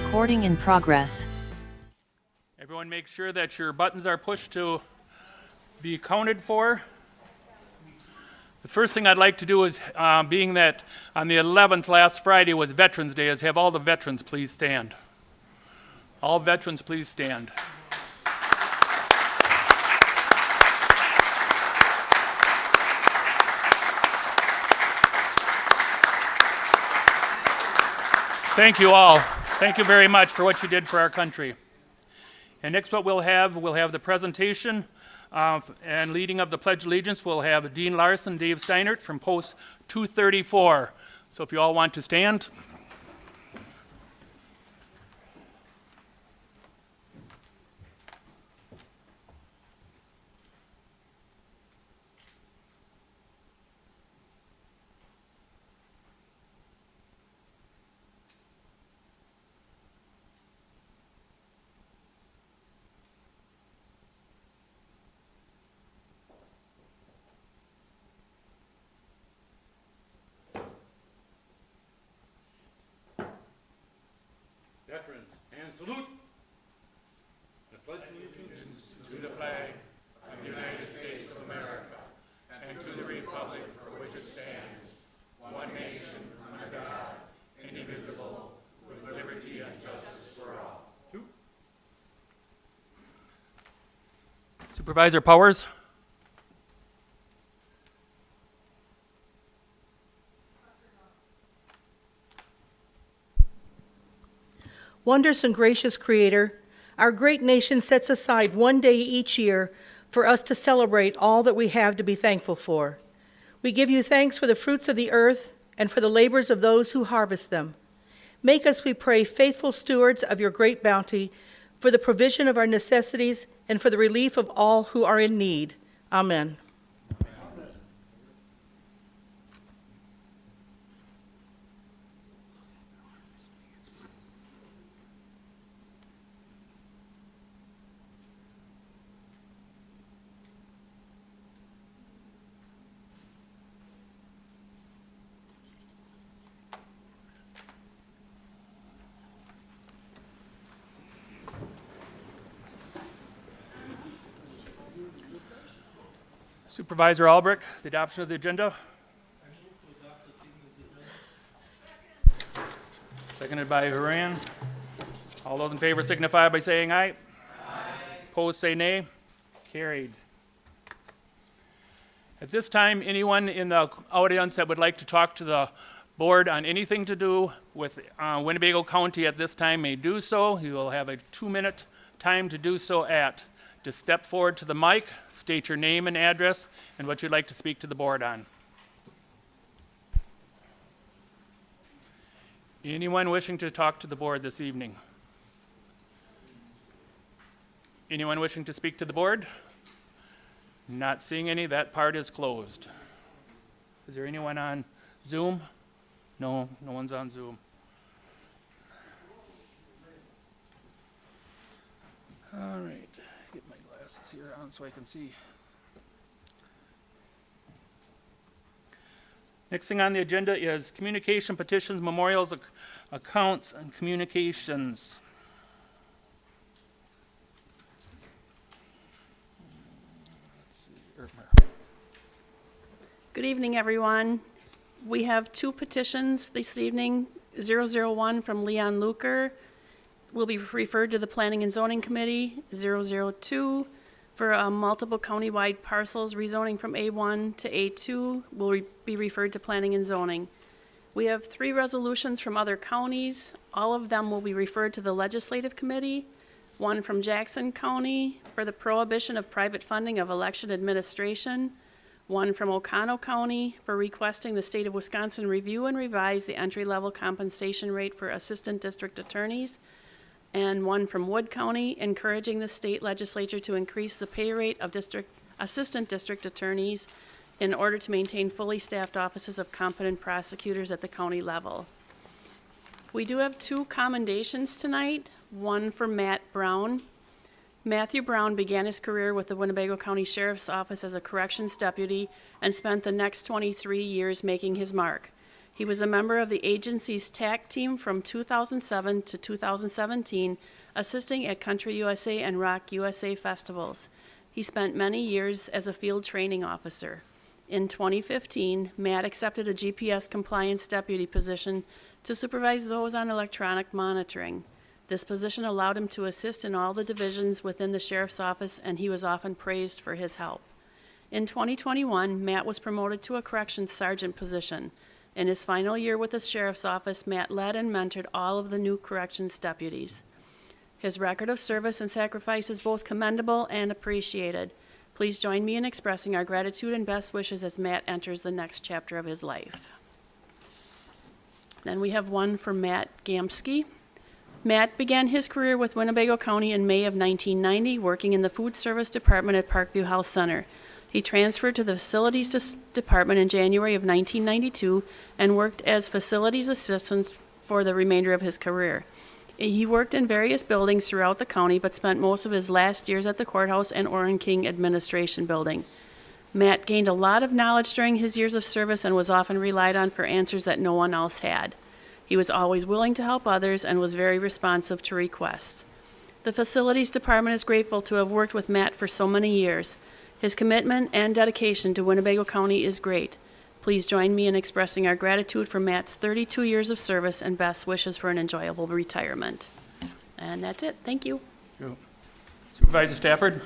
Recording in progress. Everyone make sure that your buttons are pushed to be accounted for. The first thing I'd like to do is, being that on the 11th last Friday was Veterans Day, is have all the veterans please stand. All veterans please stand. Thank you all. Thank you very much for what you did for our country. And next what we'll have the presentation and leading of the Pledge of Allegiance. We'll have Dean Larson, Dave Steinert from Post 234. So if you all want to stand. Veterans, and salute. I pledge allegiance to the flag of the United States of America and to the republic for which it stands, one nation under God, indivisible, with liberty and justice for all. Supervisor Powers. Wondrous and gracious Creator, our great nation sets aside one day each year for us to celebrate all that we have to be thankful for. We give you thanks for the fruits of the earth and for the labors of those who harvest them. Make us, we pray, faithful stewards of your great bounty, for the provision of our necessities and for the relief of all who are in need. Amen. Supervisor Albrecht, the adoption of the agenda. Seconded by Haran. All those in favor signify by saying aye. Aye. Opposed say nay. Carried. At this time, anyone in the audience that would like to talk to the board on anything to do with Winnebago County at this time may do so. You will have a 2-minute time to do so at. Just step forward to the mic, state your name and address, and what you'd like to speak to the board on. Anyone wishing to talk to the board this evening? Anyone wishing to speak to the board? Not seeing any, that part is closed. Is there anyone on Zoom? No, no one's on Zoom. All right. Get my glasses here on so I can see. Next thing on the agenda is communication, petitions, memorials, accounts, and communications. Good evening, everyone. We have 2 petitions this evening. 001 from Leon Luker will be referred to the Planning and Zoning Committee. 002 for multiple countywide parcels rezoning from A1 to A2 will be referred to Planning and Zoning. We have 3 resolutions from other counties. All of them will be referred to the Legislative Committee. One from Jackson County for the prohibition of private funding of election administration. One from Oconto County for requesting the state of Wisconsin review and revise the entry-level compensation rate for assistant district attorneys. And one from Wood County encouraging the state legislature to increase the pay rate of assistant district attorneys in order to maintain fully staffed offices of competent prosecutors at the county level. We do have 2 commendations tonight, one for Matt Brown. Matthew Brown began his career with the Winnebago County Sheriff's Office as a corrections deputy and spent the next 23 years making his mark. He was a member of the agency's TAC team from 2007 to 2017, assisting at Country USA and Rock USA festivals. He spent many years as a field training officer. In 2015, Matt accepted a GPS compliance deputy position to supervise those on electronic monitoring. This position allowed him to assist in all the divisions within the sheriff's office, and he was often praised for his help. In 2021, Matt was promoted to a corrections sergeant position. In his final year with the sheriff's office, Matt led and mentored all of the new corrections deputies. His record of service and sacrifice is both commendable and appreciated. Please join me in expressing our gratitude and best wishes as Matt enters the next chapter of his life. Then we have one for Matt Gamsky. Matt began his career with Winnebago County in May of 1990, working in the food service department at Parkview Health Center. He transferred to the facilities department in January of 1992 and worked as facilities assistant for the remainder of his career. He worked in various buildings throughout the county, but spent most of his last years at the courthouse and Orrin King Administration Building. Matt gained a lot of knowledge during his years of service and was often relied on for answers that no one else had. He was always willing to help others and was very responsive to requests. The facilities department is grateful to have worked with Matt for so many years. His commitment and dedication to Winnebago County is great. Please join me in expressing our gratitude for Matt's 32 years of service and best wishes for an enjoyable retirement. And that's it. Thank you. Supervisor Stafford,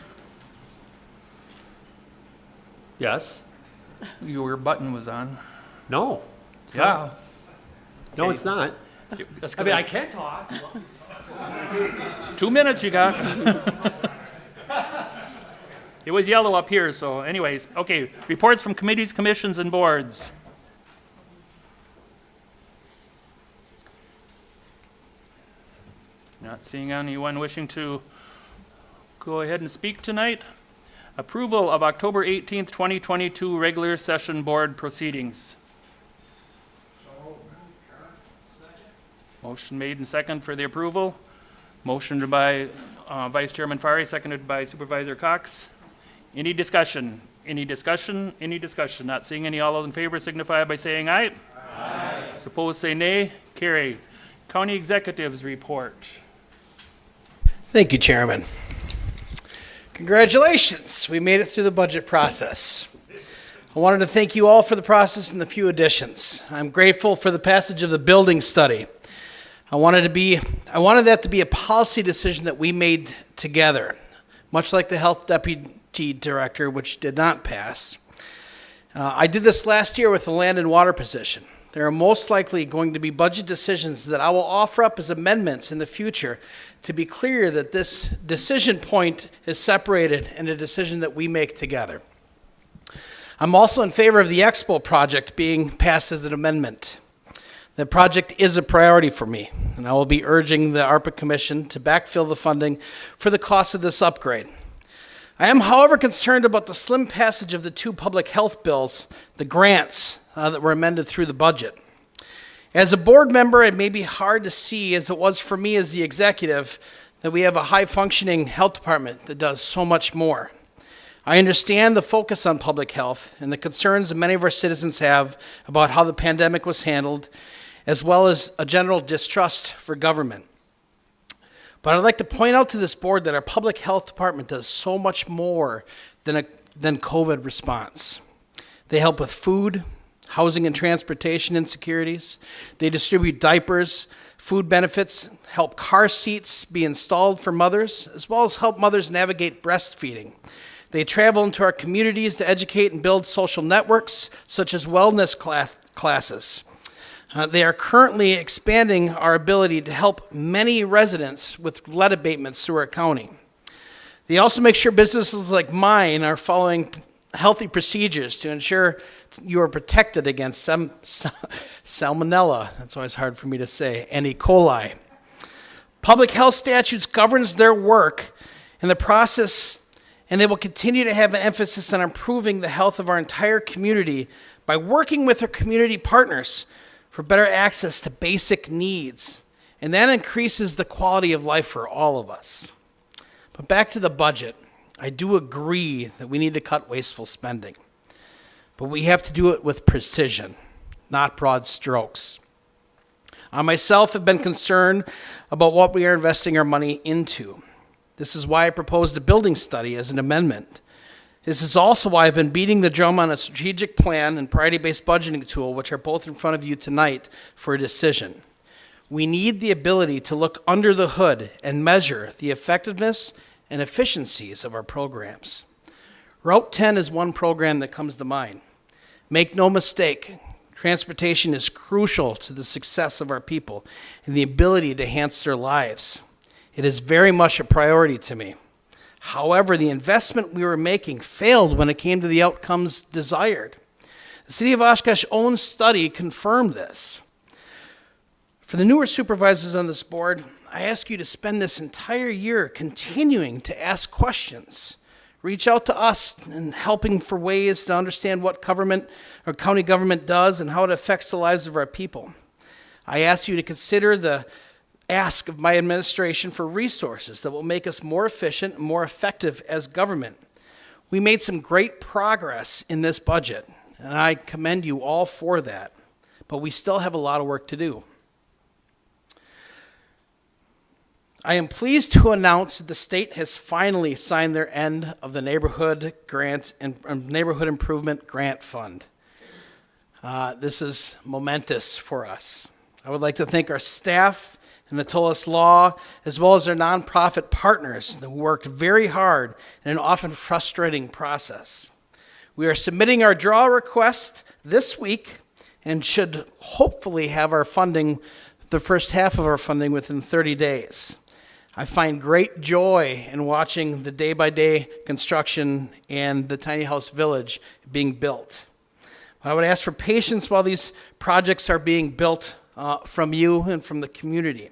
Yes? your button was on. No. Yeah. No, Okay. it's not. That's I 'cause mean, I can talk. 2 minutes you got. It was yellow up here, so anyways, okay. Reports from committees, commissions, and boards. Not seeing anyone wishing to go ahead and speak tonight. Approval of October 18th, 2022 regular session board proceedings. Motion made and second for the approval. Motion by Vice Chairman Fari, seconded by Supervisor Cox. Any discussion? Any discussion? Any discussion? Not seeing any. All those in favor signify by saying aye. Aye. Opposed, say nay. Carry. County Executives Report. Thank you, Chairman. Congratulations, we made it through the budget process. I wanted to thank you all for the process and the few additions. I'm grateful for the passage of the building study. I wanted that to be a policy decision that we made together, much like the health deputy director, which did not pass. I did this last year with the land and water position. There are most likely going to be budget decisions that I will offer up as amendments in the future to be clear that this decision point is separated and a decision that we make together. I'm also in favor of the Expo project being passed as an amendment. The project is a priority for me, and I will be urging the ARPA Commission to backfill the funding for the cost of this upgrade. I am, however, concerned about the slim passage of the two public health bills, the grants that were amended through the budget. As a board member, it may be hard to see, as it was for me as the executive, that we have a high-functioning health department that does so much more. I understand the focus on public health and the concerns that many of our citizens have about how the pandemic was handled, as well as a general distrust for government. But I'd like to point out to this board that our public health department does so much more than COVID response. They help with food, housing and transportation insecurities. They distribute diapers, food benefits, help car seats be installed for mothers, as well as help mothers navigate breastfeeding. They travel into our communities to educate and build social networks, such as wellness classes. They are currently expanding our ability to help many residents with lead abatements through our county. They also make sure businesses like mine are following healthy procedures to ensure you are protected against salmonella, that's always hard for me to say, and E. coli. Public health statutes governs their work in the process, and they will continue to have an emphasis on improving the health of our entire community by working with our community partners for better access to basic needs, and that increases the quality of life for all of us. But back to the budget, I do agree that we need to cut wasteful spending, but we have to do it with precision, not broad strokes. I myself have been concerned about what we are investing our money into. This is why I proposed a building study as an amendment. This is also why I've been beating the drum on a strategic plan and priority-based budgeting tool, which are both in front of you tonight for a decision. We need the ability to look under the hood and measure the effectiveness and efficiencies of our programs. Route 10 is one program that comes to mind. Make no mistake, transportation is crucial to the success of our people and the ability to enhance their lives. It is very much a priority to me. However, the investment we were making failed when it came to the outcomes desired. The City of Oshkosh's own study confirmed this. For the newer supervisors on this board, I ask you to spend this entire year continuing to ask questions. Reach out to us and helping for ways to understand what government or county government does and how it affects the lives of our people. I ask you to consider the ask of my administration for resources that will make us more efficient and more effective as government. We made some great progress in this budget, and I commend you all for that, but we still have a lot of work to do. I am pleased to announce that the state has finally signed their end of the Neighborhood Grant and Neighborhood Improvement Grant Fund. This is momentous for us. I would like to thank our staff and the Tolis Law, as well as our nonprofit partners that worked very hard in an often frustrating process. We are submitting our draw request this week and should hopefully have our funding, the first half of our funding, within 30 days. I find great joy in watching the day-by-day construction and the tiny house village being built. But I would ask for patience while these projects are being built from you and from the community.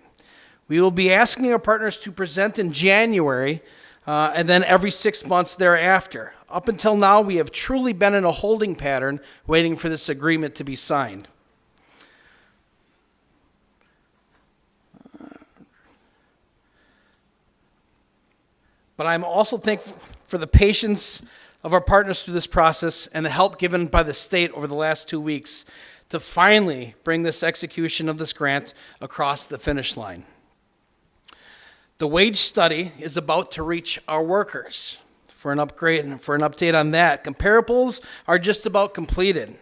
We will be asking our partners to present in January and then every 6 months thereafter. Up until now, we have truly been in a holding pattern waiting for this agreement to be signed. But I'm also thankful for the patience of our partners through this process and the help given by the state over the last 2 weeks to finally bring this execution of this grant across the finish line. The wage study is about to reach our workers. For an upgrade and for an update on that, comparables are just about completed.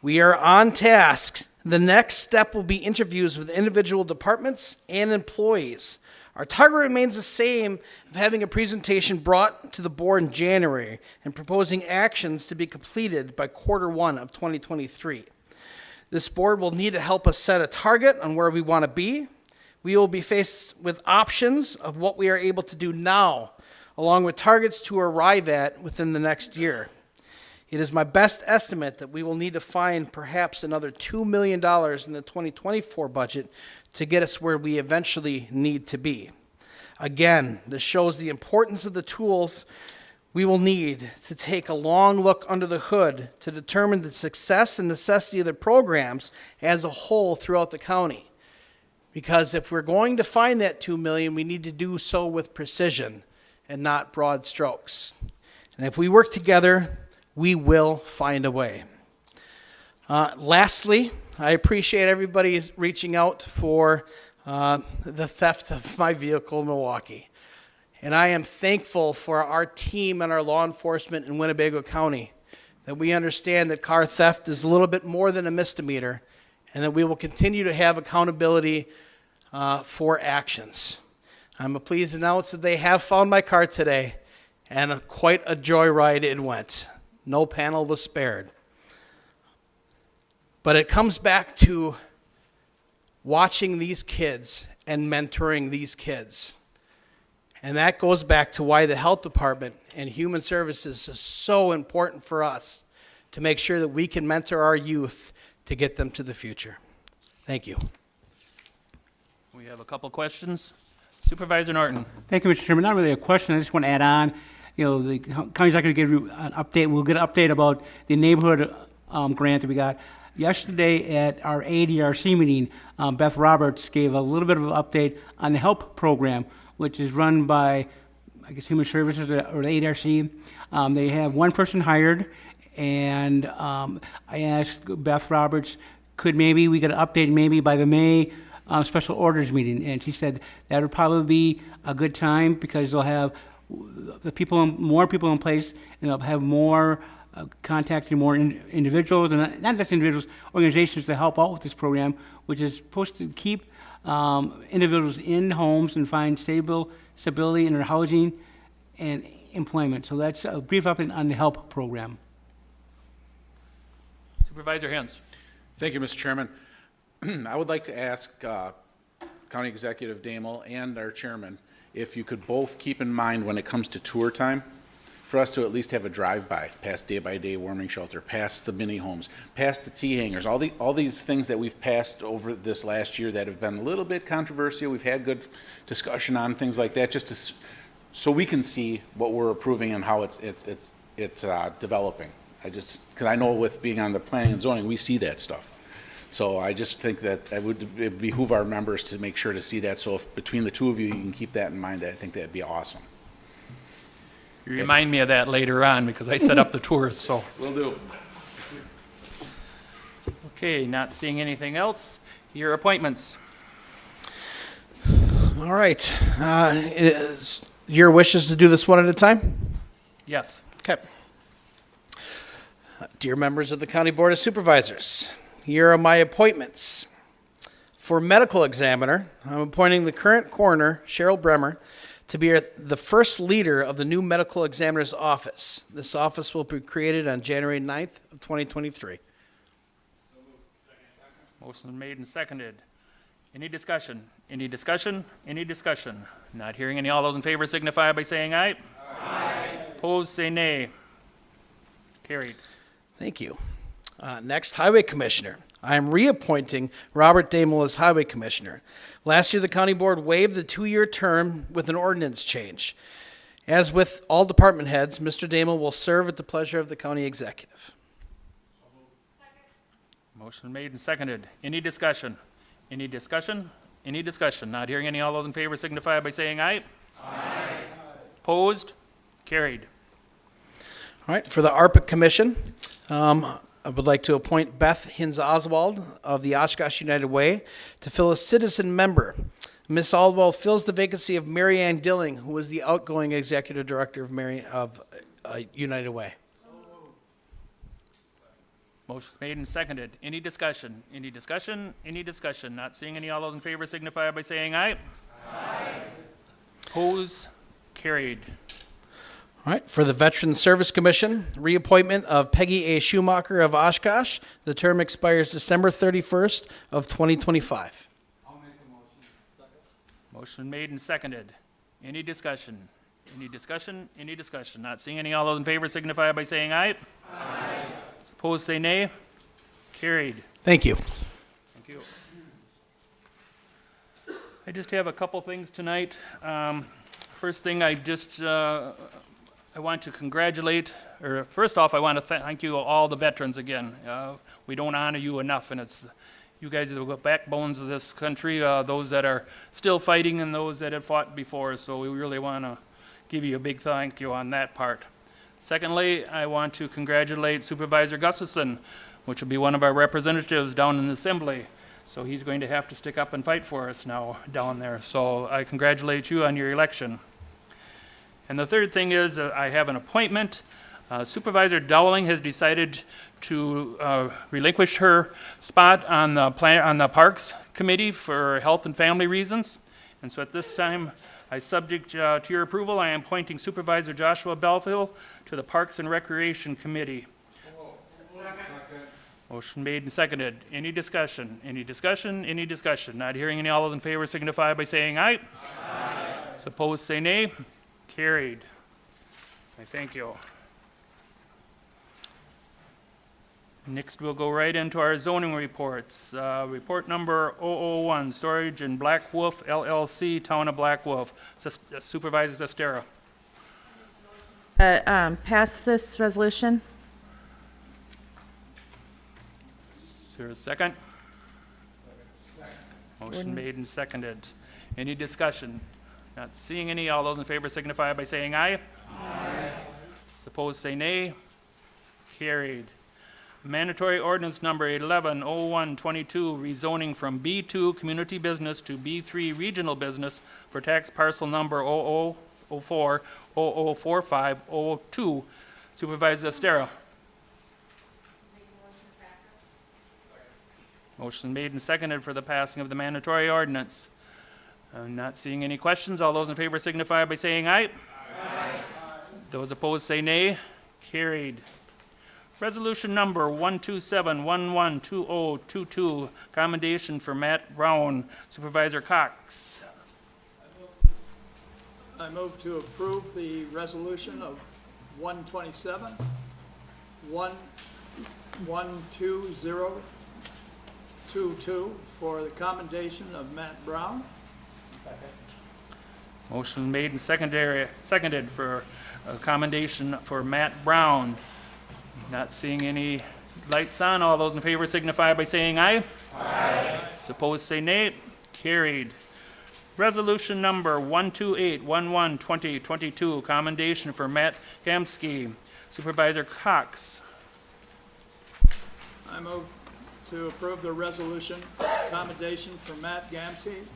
We are on task. The next step will be interviews with individual departments and employees. Our target remains the same of having a presentation brought to the board in January and proposing actions to be completed by Q1 of 2023. This board will need to help us set a target on where we want to be. We will be faced with options of what we are able to do now, along with targets to arrive at within the next year. It is my best estimate that we will need to find perhaps another $2 million in the 2024 budget to get us where we eventually need to be. Again, this shows the importance of the tools we will need to take a long look under the hood to determine the success and necessity of the programs as a whole throughout the county. Because if we're going to find that $2 million, we need to do so with precision and not broad strokes. And if we work together, we will find a way. Lastly, I appreciate everybody reaching out for the theft of my vehicle in Milwaukee. And I am thankful for our team and our law enforcement in Winnebago County that we understand that car theft is a little bit more than a misdemeanor and that we will continue to have accountability for actions. I'm pleased to announce that they have found my car today, and quite a joyride it went. No panel was spared. But it comes back to watching these kids and mentoring these kids. And that goes back to why the health department and human services is so important for us to make sure that we can mentor our youth to get them to the future. Thank you. We have a couple questions. Supervisor Norton. Thank you, Mr. Chairman. Not really a question. I just want to add on. You know, the county's not going to give you an update. We'll get an update about the neighborhood grant that we got. Yesterday at our ADRC meeting, Beth Roberts gave a little bit of an update on the HELP program, which is run by, I guess, Human Services or the ADRC. They have one person hired, and I asked Beth Roberts could maybe we get an update maybe by the May special orders meeting. And she said that would probably be a good time because they'll have more people in place, and they'll have more contacting more individuals, and not just individuals, organizations to help out with this program, which is supposed to keep individuals in homes and find stability in their housing and employment. So that's a brief update on the HELP program. Supervisor Hens. Thank you, Mr. Chairman. I would like to ask County Executive Damel and our chairman if you could both keep in mind when it comes to tour time, for us to at least have a drive-by past day-by-day warming shelter, past the mini homes, past the T-hangers, all these things that we've passed over this last year that have been a little bit controversial. We've had good discussion on things like that, just to, so we can see what we're approving and how it's developing. Because I know with being on the planning and zoning, we see that stuff. So I just think that it would behoove our members to make sure to see that. So if between the two of you, you can keep that in mind, I think that'd be awesome. You remind me of that later on because I set up the tours, so. Will do. Okay, not seeing anything else. Your appointments. All right. It is your wishes to do this one at a time? Yes. Okay. Dear members of the County Board of Supervisors, here are my appointments. For medical examiner, I'm appointing the current coroner, Cheryl Bremer, to be the first leader of the new medical examiner's office. This office will be created on January 9th of 2023. Motion made and seconded. Any discussion? Any discussion? Any discussion? Not hearing any. All those in favor signify by saying aye. Aye. Opposed, say nay. Carried. Thank you. Next, Highway Commissioner. I am reappointing Robert Damel as Highway Commissioner. Last year, the County Board waived the 2-year term with an ordinance change. As with all department heads, Mr. Damel will serve at the pleasure of the County Executive. Motion made and seconded. Any discussion? Any discussion? Any discussion? Not hearing any. All those in favor signify by saying aye. Aye. Opposed? Carried. All right, for the ARPA Commission, I would like to appoint Beth Hinz Oswald of the Oshkosh United Way to fill a citizen member. Ms. Oswald fills the vacancy of Mary Ann Dilling, who was the outgoing executive director of United Way. Motion made and seconded. Any discussion? Any discussion? Any discussion? Not seeing any. All those in favor signify by saying aye. Aye. Opposed? Carried. All right, for the Veteran Service Commission, reappointment of Peggy A. Schumacher of Oshkosh. The term expires December 31st of 2025. Motion made and seconded. Any discussion? Any discussion? Any discussion? Not seeing any. All those in favor signify by saying aye. Aye. Opposed, say nay. Carried. Thank you. Thank you. I just have a couple things tonight. First thing, I want to congratulate, or first off, I want to thank you all the veterans again. We don't honor you enough, and you guys are the backbones of this country, those that are still fighting and those that have fought before, so we really want to give you a big thank you on that part. Secondly, I want to congratulate Supervisor Gustafson, which will be one of our representatives down in the Assembly. So he's going to have to stick up and fight for us now down there. So I congratulate you on your election. And the third thing is I have an appointment. Supervisor Dowling has decided to relinquish her spot on the Parks Committee for health and family reasons. And so at this time, subject to your approval, I am appointing Supervisor Joshua Belfield to the Parks and Recreation Committee. Motion made and seconded. Any discussion? Any discussion? Any discussion? Not hearing any. All those in favor signify by saying aye. Aye. Opposed, say nay. Carried. I thank you. Next, we'll go right into our zoning reports. Report number 001, Storage in Black Wolf LLC, Town of Black Wolf. Supervisor Zestera. Pass this resolution. Is there a second? Motion made and seconded. Any discussion? Not seeing any. All those in favor signify by saying aye. Aye. Opposed, say nay. Carried. Mandatory ordinance number 110122, rezoning from B2 Community Business to B3 Regional Business for tax parcel number 0004-004502. Supervisor Estera. Motion made and seconded for the passing of the mandatory ordinance. Not seeing any questions. All those in favor signify by saying aye. Aye. Those opposed say nay. Carried. Resolution number 127112022, commendation for Matt Brown. Supervisor Cox. I move to approve the resolution of 127, 12022 for the commendation of Matt Brown. Motion made and seconded for a commendation for Matt Brown. Not seeing any lights on. All those in favor signify by saying aye. Aye. Opposed say nay. Carried. Resolution number 128112022, commendation for Matt Gamsky. Supervisor Cox. I move to approve the resolution, commendation for Matt Gamsey,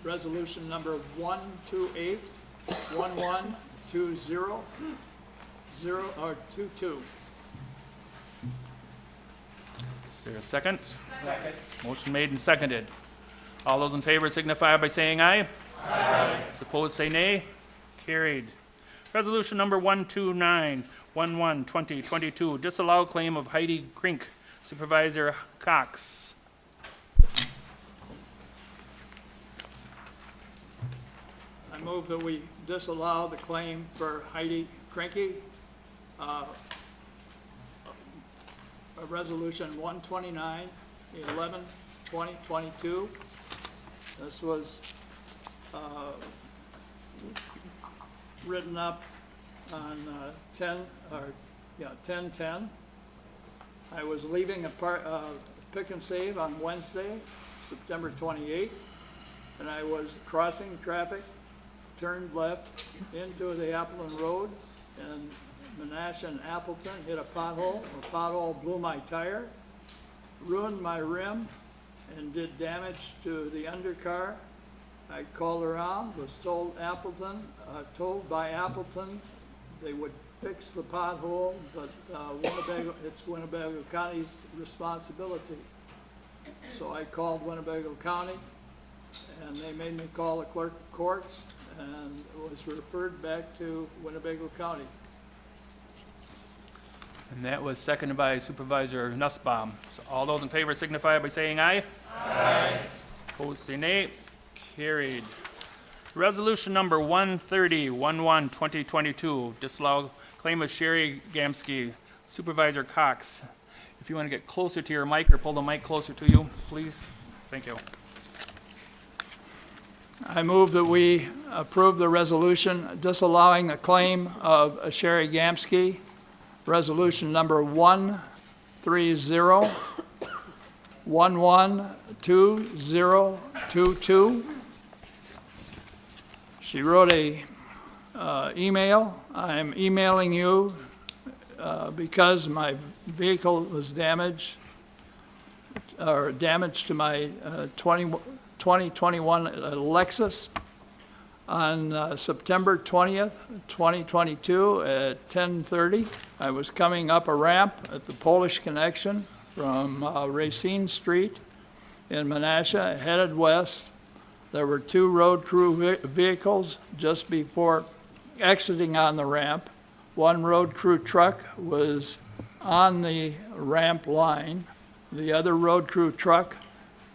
resolution number 128112022. Is there a second? Second. Motion made and seconded. All those in favor signify by saying aye. Aye. Opposed say nay. Carried. Resolution number 129112022, disallow claim of Heidi Krink. Supervisor Cox. I move that we disallow the claim for Heidi Krinky, resolution 129112022. This was written up on 10/10. I was leaving Pick and Save on Wednesday, September 28th, and I was crossing traffic, turned left into the Appleton Road, and Menasha and Appleton hit a pothole. The pothole blew my tire, ruined my rim, and did damage to the undercar. I called around, was told by Appleton they would fix the pothole, but it's Winnebago County's responsibility. So I called Winnebago County, and they made me call the clerk of courts, and was referred back to Winnebago County. And that was seconded by Supervisor Nussbaum. So all those in favor signify by saying aye. Aye. Opposed say nay. Carried. Resolution number 130112022, disallow claim of Sherry Gamsky. Supervisor Cox, if you want to get closer to your mic or pull the mic closer to you, please. Thank you. I move that we approve the resolution disallowing a claim of Sherry Gamsky, resolution number 130112022. She wrote a email. I'm emailing you because my vehicle was damaged, or damage to my 2021 Lexus on September 20th, 2022 at 10:30. I was coming up a ramp at the Polish Connection from Racine Street in Menasha, headed west. There were two road crew vehicles just before exiting on the ramp. One road crew truck was on the ramp line. The other road crew truck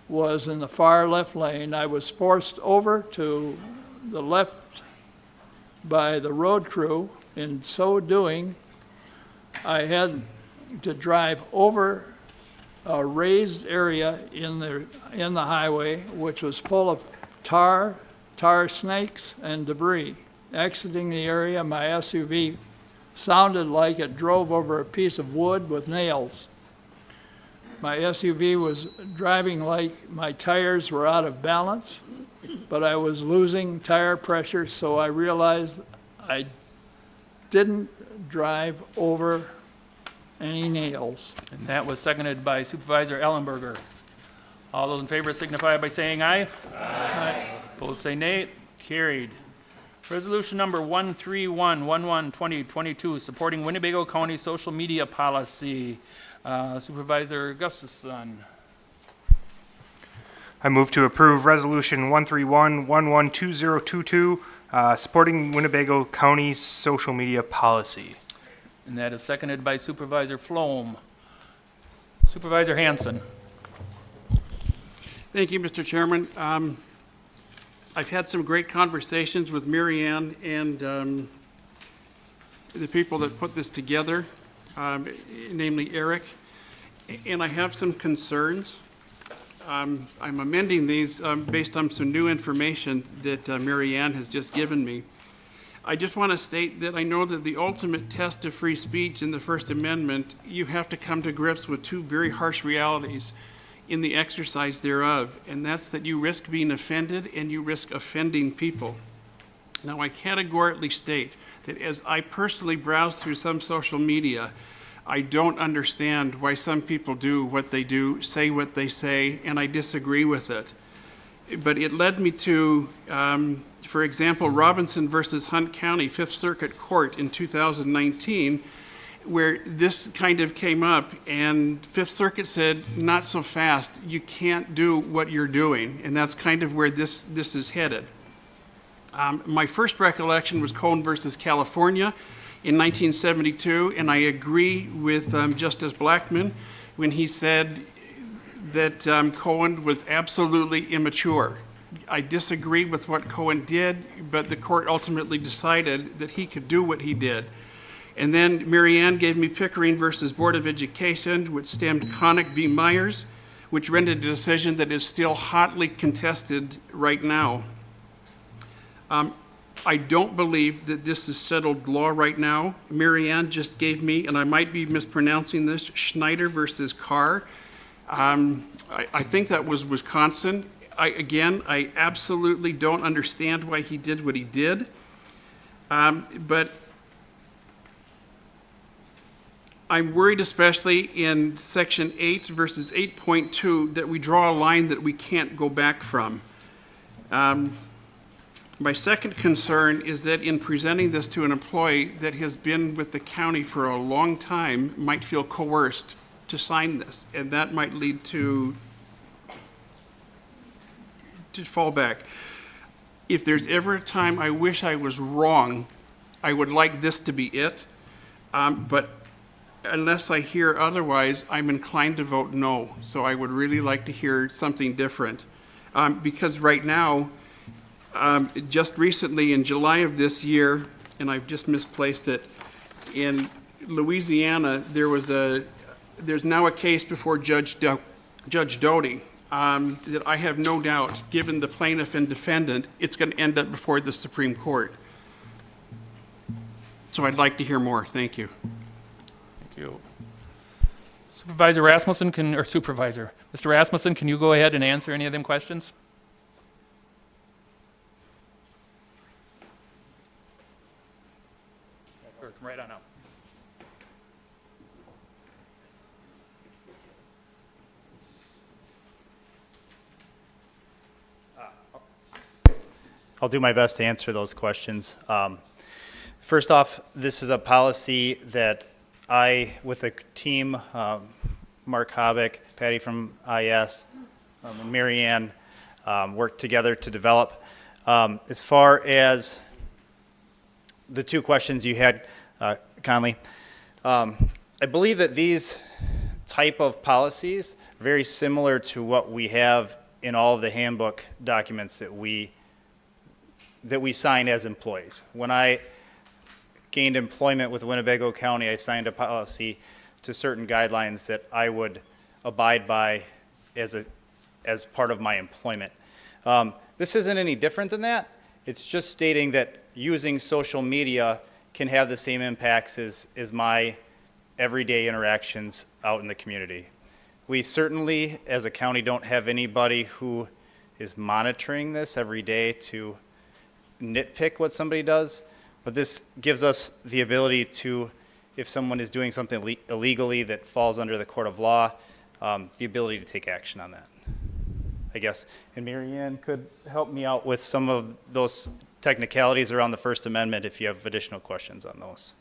was in the far left lane. I was forced over to the left by the road crew. In so doing, I had to drive over a raised area in the highway, which was full of tar snakes and debris. Exiting the area, my SUV sounded like it drove over a piece of wood with nails. My SUV was driving like my tires were out of balance, but I was losing tire pressure, so I realized I didn't drive over Any nails? And that was seconded by Supervisor Ellenberger. All those in favor signify by saying aye. Aye. Opposed, say nay. Carried. Resolution number 13111-2022, supporting Winnebago County social media policy. Supervisor Gustafson. I move to approve Resolution 131112022, supporting Winnebago County social media policy. And that is seconded by Supervisor Flom. Supervisor Hanson. Thank you, Mr. Chairman. I've had some great conversations with Mary Ann and the people that put this together, namely Eric, and I have some concerns. I'm amending these based on some new information that Mary Ann has just given me. I just want to state that I know that the ultimate test of free speech in the First Amendment, you have to come to grips with two very harsh realities in the exercise thereof, and that's that you risk being offended and you risk offending people. Now, I categorically state that as I personally browse through some social media, I don't understand why some people do what they do, say what they say, and I disagree with it. But it led me to, for example, Robinson versus Hunt County, Fifth Circuit Court in 2019, where this kind of came up, and Fifth Circuit said, not so fast, you can't do what you're doing, and that's kind of where this is headed. My first recollection was Cohen versus California in 1972, and I agree with Justice Blackmun when he said that Cohen was absolutely immature. I disagree with what Cohen did, but the court ultimately decided that he could do what he did. And then Mary Ann gave me Pickering versus Board of Education, which stemmed Connick v. Myers, which rendered a decision that is still hotly contested right now. I don't believe that this is settled law right now. Mary Ann just gave me, and I might be mispronouncing this, Schneider versus Carr. I think that was Wisconsin. I absolutely don't understand why he did what he did. But I'm worried, especially in section 8 versus 8.2, that we draw a line that we can't go back from. My second concern is that in presenting this to an employee that has been with the county for a long time might feel coerced to sign this, and that might lead to fallback. If there's ever a time I wish I was wrong, I would like this to be it. But unless I hear otherwise, I'm inclined to vote no. So I would really like to hear something different. Because right now, just recently in July of this year, and I've just misplaced it, in Louisiana, there's now a case before Judge Doty that I have no doubt, given the plaintiff and defendant, it's going to end up before the Supreme Court. So I'd like to hear more. Thank you. Thank you. Supervisor Rasmussen Supervisor, Mr. Rasmussen, can you go ahead and answer any of them questions? Sure, come right on up. I'll do my best to answer those questions. First off, this is a policy that I, with a team, Mark Hobick, Patty from IS, and Mary Ann, worked together to develop. As far as the two questions you had, Conley, I believe that these type of policies are very similar to what we have in all of the handbook documents that we sign as employees. When I gained employment with Winnebago County, I signed a policy to certain guidelines that I would abide by as part of my employment. This isn't any different than that. It's just stating that using social media can have the same impacts as my everyday interactions out in the community. We certainly, as a county, don't have anybody who is monitoring this every day to nitpick what somebody does, but this gives us the ability to if someone is doing something illegally that falls under the court of law, the ability to take action on that, I guess. And Mary Ann could help me out with some of those technicalities around the First Amendment if you have additional questions on those.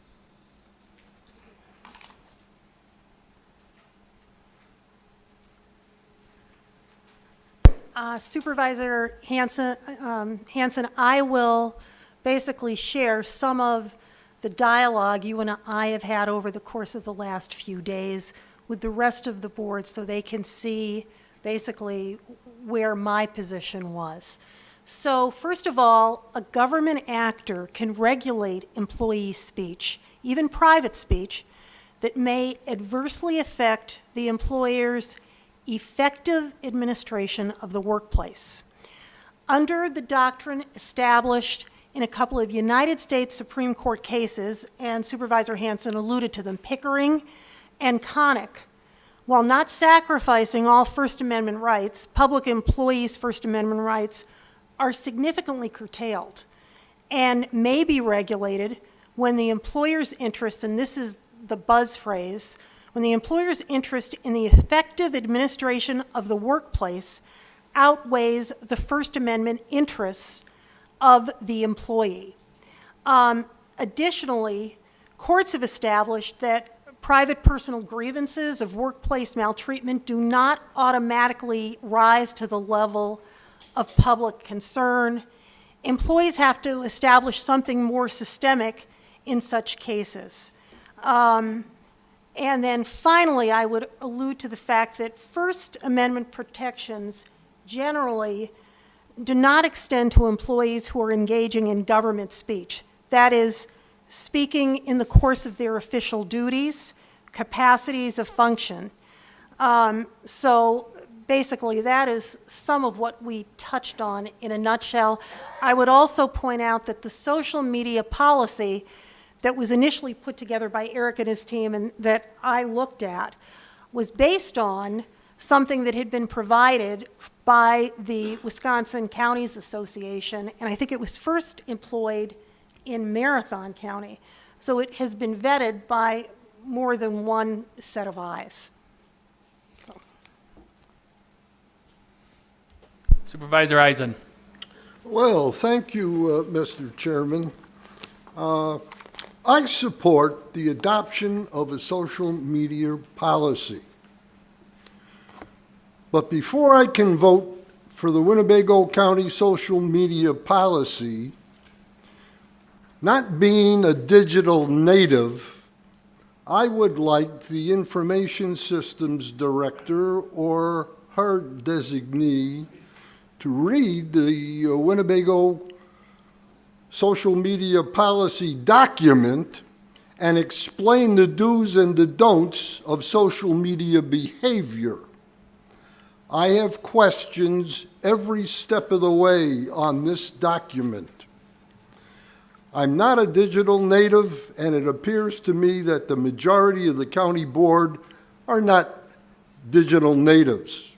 Supervisor Hanson, I will basically share some of the dialogue you and I have had over the course of the last few days with the rest of the board so they can see basically where my position was. So first of all, a government actor can regulate employee speech, even private speech, that may adversely affect the employer's effective administration of the workplace. Under the doctrine established in a couple of United States Supreme Court cases, and Supervisor Hanson alluded to them, Pickering and Connick, while not sacrificing all First Amendment rights, public employees' First Amendment rights are significantly curtailed and may be regulated when the employer's interest, and this is the buzz phrase, when the employer's interest in the effective administration of the workplace outweighs the First Amendment interests of the employee. Additionally, courts have established that private personal grievances of workplace maltreatment do not automatically rise to the level of public concern. Employees have to establish something more systemic in such cases. And then finally, I would allude to the fact that First Amendment protections generally do not extend to employees who are engaging in government speech. That is, speaking in the course of their official duties, capacities of function. So basically, that is some of what we touched on in a nutshell. I would also point out that the social media policy that was initially put together by Eric and his team and that I looked at was based on something that had been provided by the Wisconsin Counties Association, and I think it was first employed in Marathon County. So it has been vetted by more than one set of eyes. Supervisor Eisen. Well, thank you, Mr. Chairman. I support the adoption of a social media policy. But before I can vote for the Winnebago County social media policy, not being a digital native, I would like the information systems director or her designee to read the Winnebago social media policy document and explain the do's and the don'ts of social media behavior. I have questions every step of the way on this document. I'm not a digital native, and it appears to me that the majority of the county board are not digital natives.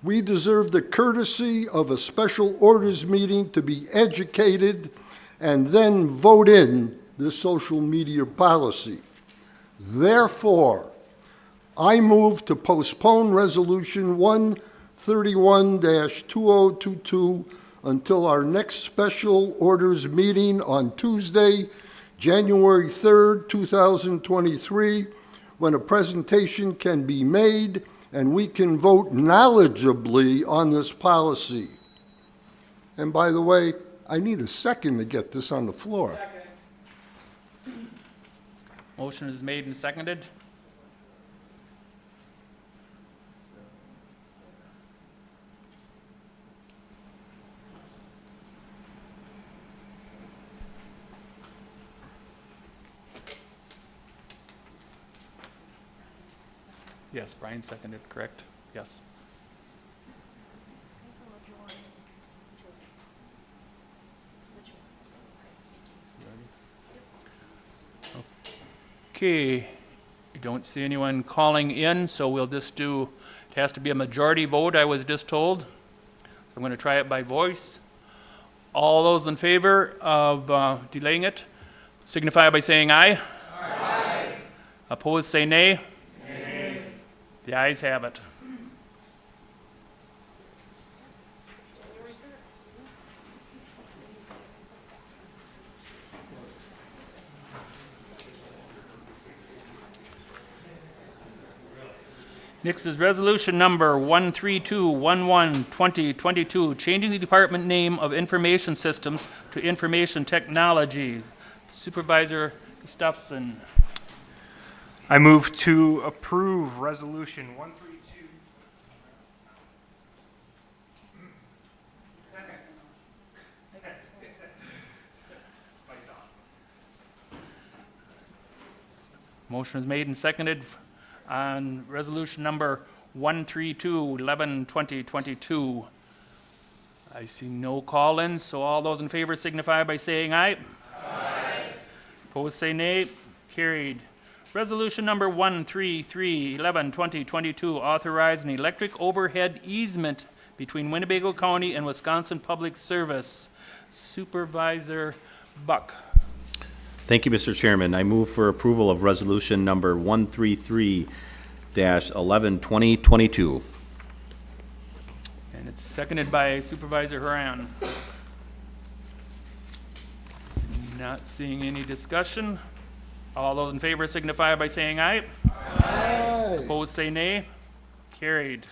We deserve the courtesy of a special orders meeting to be educated and then vote in this social media policy. Therefore, I move to postpone Resolution 131-2022 until our next special orders meeting on Tuesday, January 3rd, 2023, when a presentation can be made and we can vote knowledgeably on this policy. And by the way, I need a second to get this on the floor. Second. Motion is made and seconded. Yes, Brian seconded, correct? Yes. Okay, I don't see anyone calling in, so we'll just do, it has to be a majority vote, I was just told. I'm going to try it by voice. All those in favor of delaying it signify by saying aye. Aye. Opposed, say nay. The ayes have it. Next is resolution number 13211-2022, changing the department name of Information Systems to Information Technology. Supervisor Gustafson. I move to approve Resolution 132. Motion is made and seconded on resolution number 13211-2022. I see no call-ins, so all those in favor signify by saying aye. Aye. Opposed, say nay. Carried. Resolution number 13311-2022, authorize an electric overhead easement between Winnebago County and Wisconsin Public Service. Supervisor Buck. Thank you, Mr. Chairman. I move for approval of resolution number 133-11-2022. And it's seconded by Supervisor Haran. Not seeing any discussion. All those in favor signify by saying aye. Aye. Opposed, say nay. Carried.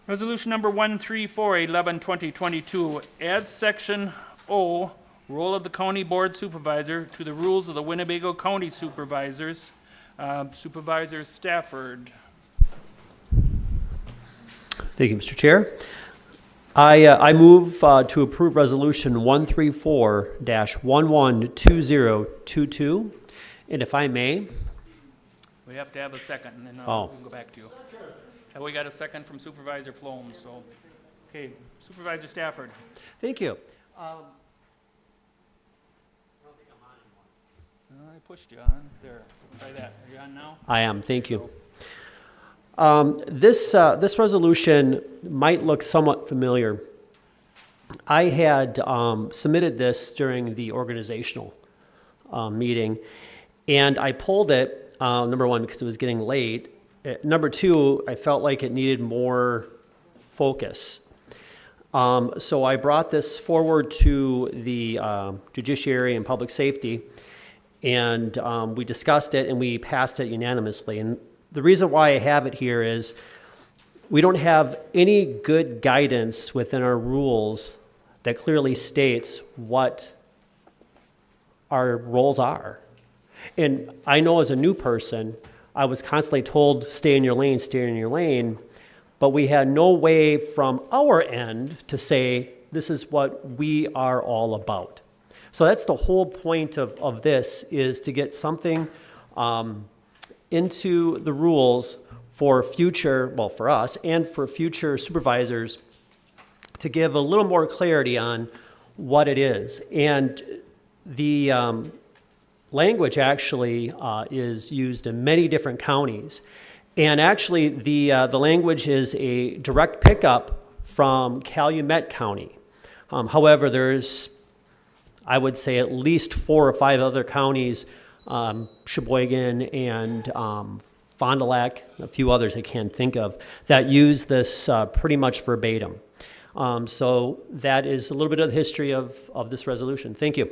Resolution number 13411-2022, add section O, role of the county board supervisor, to the rules of the Winnebago County Supervisors. Supervisor Stafford. Thank you, Mr. Chair. I move to approve Resolution 134-112022. And if I may, We have to have a second, and then Oh. we can go back to you. Have we got a second from Supervisor Flom? So, okay, Supervisor Stafford. thank you. I pushed you on. There, try that. Are you on now? I am, thank you. This resolution might look somewhat familiar. I had submitted this during the organizational meeting, and I pulled it, number one, because it was getting late. Number two, I felt like it needed more focus. So I brought this forward to the Judiciary and Public Safety, and we discussed it, and we passed it unanimously. And the reason why I have it here is we don't have any good guidance within our rules that clearly states what our roles are. And I know as a new person, I was constantly told, stay in your lane, but we had no way from our end to say, this is what we are all about. So that's the whole point of this, is to get something into the rules for future, well, for us and for future supervisors, to give a little more clarity on what it is. And the language actually is used in many different counties. And actually, the language is a direct pickup from Calumet County. However, there's, I would say, at least 4 or 5 other counties, Sheboygan and Fond du Lac, a few others I can't think of, that use this pretty much verbatim. So that is a little bit of the history of this resolution. Thank you.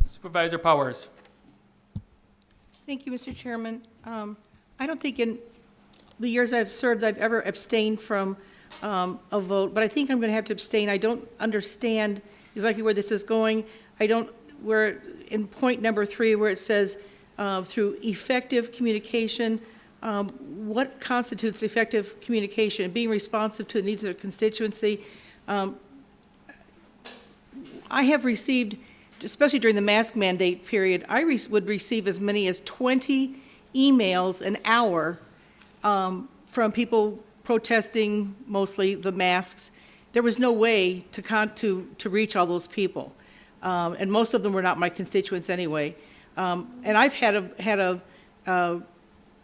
Supervisor Powers. Thank you, Mr. Chairman. I don't think in the years I've served I've ever abstained from a vote, but I think I'm going to have to abstain. I don't understand exactly where this is going. Where in point number 3 where it says through effective communication, what constitutes effective communication? Being responsive to the needs of the constituency. I have received, especially during the mask mandate period, I would receive as many as 20 emails an hour from people protesting mostly the masks. There was no way to reach all those people, and most of them were not my constituents anyway. And I've had a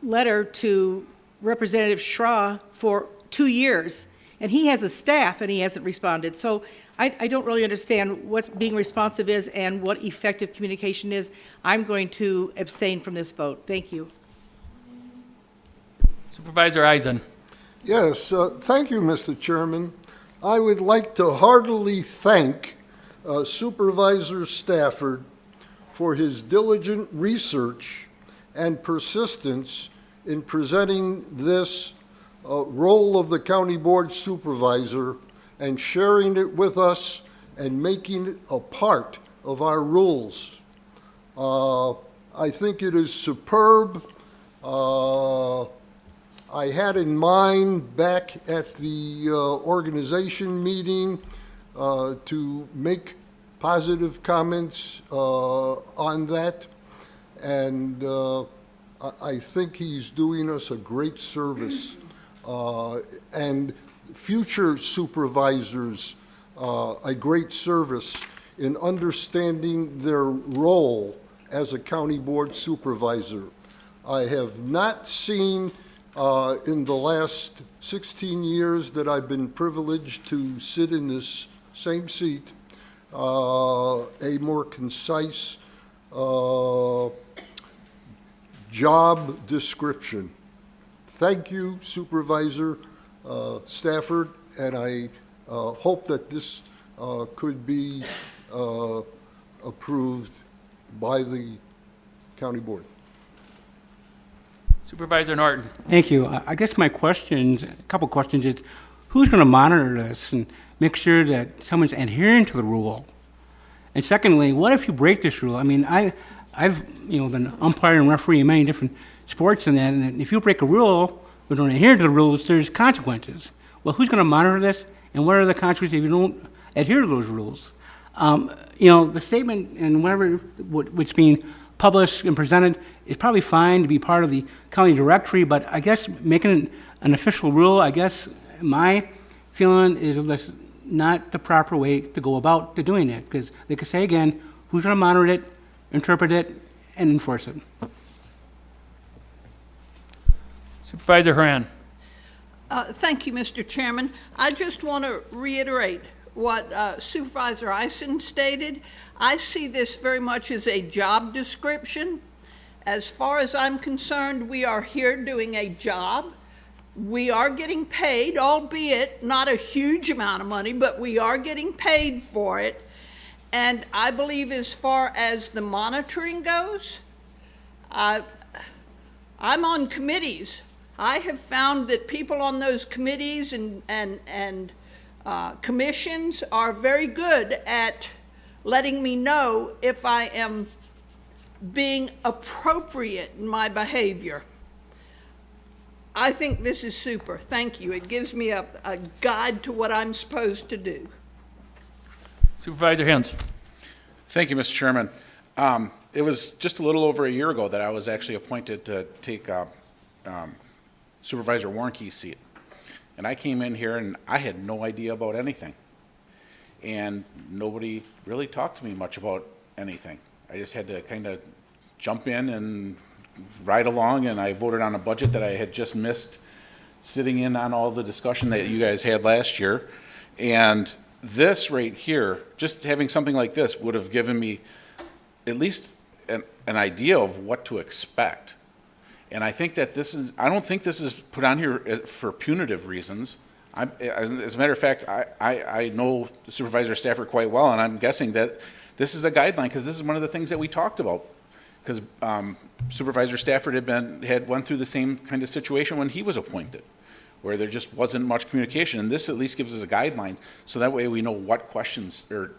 letter to Representative Schra for 2 years, and he has a staff and he hasn't responded. So I don't really understand what being responsive is and what effective communication is. I'm going to abstain from this vote. Thank you. Supervisor Eisen. Yes, thank you, Mr. Chairman. I would like to heartily thank Supervisor Stafford for his diligent research and persistence in presenting this role of the County Board Supervisor and sharing it with us and making it a part of our rules. I think it is superb. I had in mind back at the organization meeting to make positive comments on that, and I think he's doing us a great service. And future supervisors a great service in understanding their role as a county board supervisor. I have not seen in the last 16 years that I've been privileged to sit in this same seat a more concise job description. Thank you, Supervisor Stafford, and I hope that this could be approved by the county board. Supervisor Norton. Thank you. I guess my questions, a couple questions is, who's going to monitor this and make sure that someone's adhering to the rule? And secondly, what if you break this rule? I mean, I've been umpire and referee in many different sports and that, and if you break a rule or don't adhere to the rules, there's consequences. Well, who's going to monitor this, and what are the consequences if you don't adhere to those rules? The statement and whatever what's being published and presented is probably fine to be part of the county directory, but I guess making an official rule, I guess my feeling is that's not the proper way to go about doing it, because they could say again, who's going to monitor it, interpret it, and enforce it? Supervisor Haran. Thank you, Mr. Chairman. I just want to reiterate what Supervisor Eisen stated. I see this very much as a job description. As far as I'm concerned, we are here doing a job. We are getting paid, albeit not a huge amount of money, but we are getting paid for it. And I believe as far as the monitoring goes, I'm on committees. I have found that people on those committees and commissions are very good at letting me know if I am being appropriate in my behavior. I think this is super. Thank you. It gives me a guide to what I'm supposed to do. Supervisor Hens. Thank you, Mr. Chairman. It was just a little over a year ago that I was actually appointed to take Supervisor Warnke's seat. And I came in here and I had no idea about anything. And nobody really talked to me much about anything. I just had to kind of jump in and ride along, and I voted on a budget that I had just missed sitting in on all the discussion that you guys had last year. And this right here, just having something like this would have given me at least an idea of what to expect. And I think that I don't think this is put on here for punitive reasons. As a matter of fact, I know Supervisor Stafford quite well, and I'm guessing that this is a guideline, because this is one of the things that we talked about. Because Supervisor Stafford had went through the same kind of situation when he was appointed, where there just wasn't much communication. And this at least gives us a guideline, so that way we know what questions, or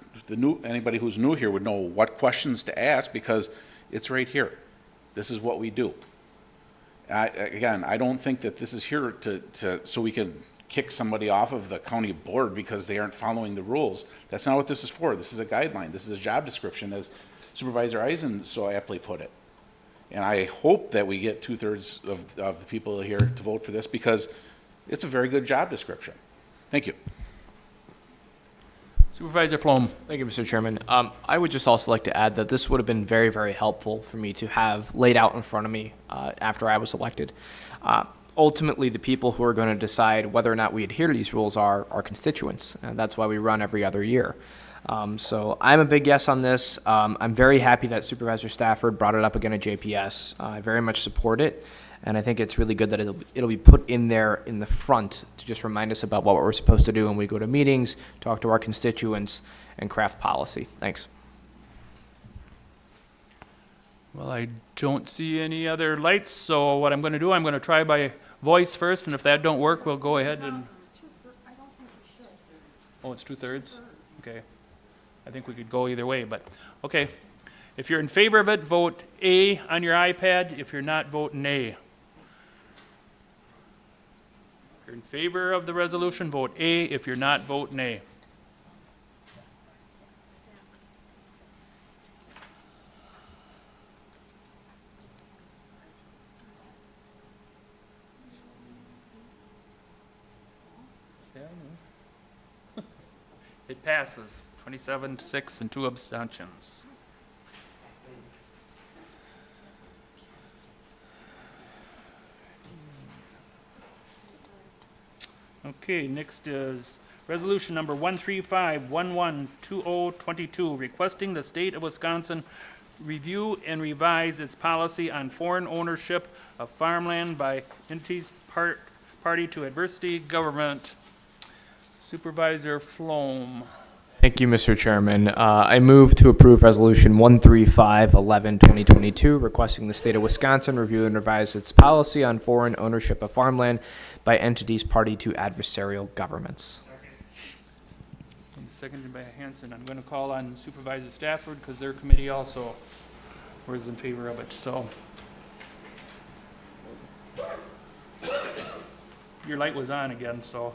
anybody who's new here would know what questions to ask, because it's right here. This is what we do. Again, I don't think that this is here so we can kick somebody off of the county board because they aren't following the rules. That's not what this is for. This is a guideline. This is a job description, as Supervisor Eisen so aptly put it. And I hope that we get 2/3 of the people here to vote for this, because it's a very good job description. Thank you. Supervisor Flom. Thank you, Mr. Chairman. I would just also like to add that this would have been very, very helpful for me to have laid out in front of me after I was elected. ultimately the people who are going to decide whether or not we adhere to these rules are our constituents. And that's why we run every other year. So I'm a big yes on this. I'm very happy that Supervisor Stafford brought it up again at JPS. I very much support it. And I think it's really good that it'll be put in there in the front to just remind us about what we're supposed to do when we go to meetings, talk to our constituents, and craft policy. Thanks. Well, I don't see any other lights, so what I'm going to do, I'm going to try by voice first, and if that don't work, we'll go ahead and... Oh, it's 2/3? Okay. I think we could go either way, but, okay. If you're in favor of it, vote A on your iPad. If you're not, vote nay. If you're in favor of the resolution, vote A. If you're not, vote nay. It passes, 27-6 and 2 abstentions. Okay, next is resolution number 135112022, requesting the state of Wisconsin review and revise its policy on foreign ownership of farmland by entities party to adversity government. Supervisor Flom. Thank you, Mr. Chairman. I move to approve Resolution 13511-2022, requesting the state of Wisconsin review and revise its policy on foreign ownership of farmland by entities party to adversarial governments. And seconded by Hanson. I'm going to call on Supervisor Stafford because their committee also was in favor of it. So your light was on again, so.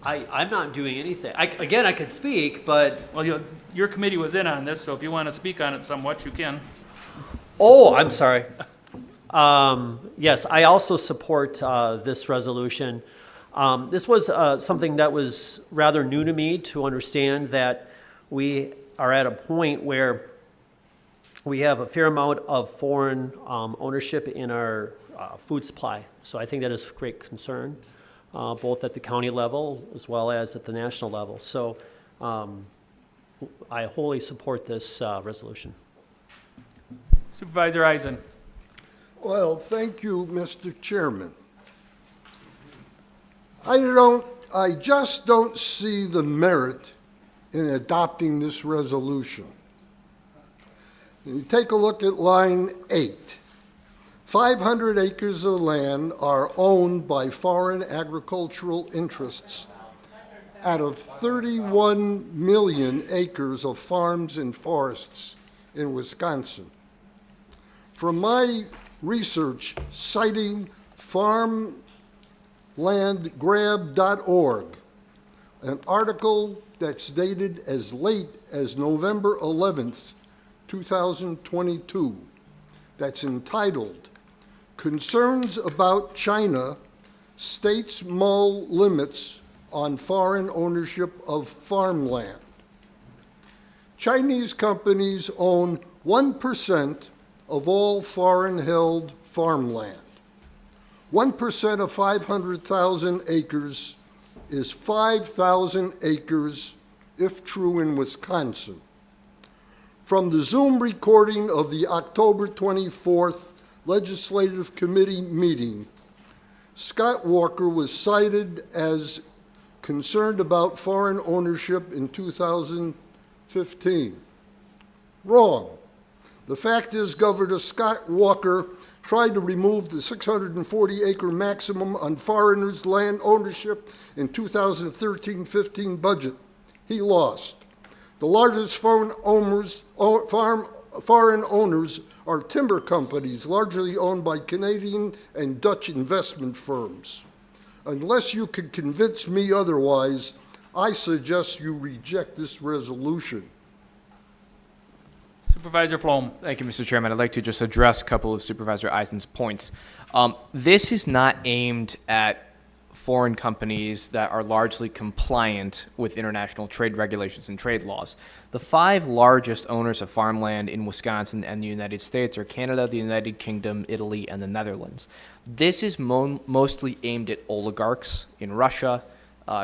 I'm not doing anything. Again, I could speak, but... Well, your committee was in on this, so if you want to speak on it somewhat, you can. Oh, I'm sorry. Yes, I also support this resolution. This was something that was rather new to me to understand that we are at a point where we have a fair amount of foreign ownership in our food supply. So I think that is of great concern. Both at the county level as well as at the national level. So I wholly support this resolution. Supervisor Eisen. Well, thank you, Mr. Chairman. I just don't see the merit in adopting this resolution. You take a look at line 8. 500 acres of land are owned by foreign agricultural interests out of 31 million acres of farms and forests in Wisconsin. From my research citing farmlandgrab.org, an article that's dated as late as November 11th, 2022, that's entitled Concerns About China States Mull Limits on Foreign Ownership of Farmland. Chinese companies own 1% of all foreign-held farmland. 1% of 500,000 acres is 5,000 acres, if true in Wisconsin. From the Zoom recording of the October 24th Legislative Committee meeting, Scott Walker was cited as concerned about foreign ownership in 2015. Wrong. The fact is, Governor Scott Walker tried to remove the 640-acre maximum on foreigners' land ownership in 2013-15 budget. He lost. The largest foreign owners are timber companies, largely owned by Canadian and Dutch investment firms. Unless you can convince me otherwise, I suggest you reject this resolution. Supervisor Flom. Thank you, Mr. Chairman. I'd like to just address a couple of Supervisor Eisen's points. This is not aimed at foreign companies that are largely compliant with international trade regulations and trade laws. The 5 largest owners of farmland in Wisconsin and the United States are Canada, the United Kingdom, Italy, and the Netherlands. This is mostly aimed at oligarchs in Russia,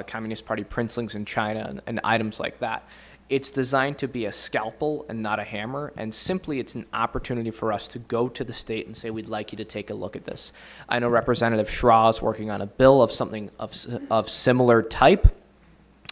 Communist Party princelings in China, and items like that. It's designed to be a scalpel and not a hammer, and simply it's an opportunity for us to go to the state and say, we'd like you to take a look at this. I know Representative Schra is working on a bill of something of similar type,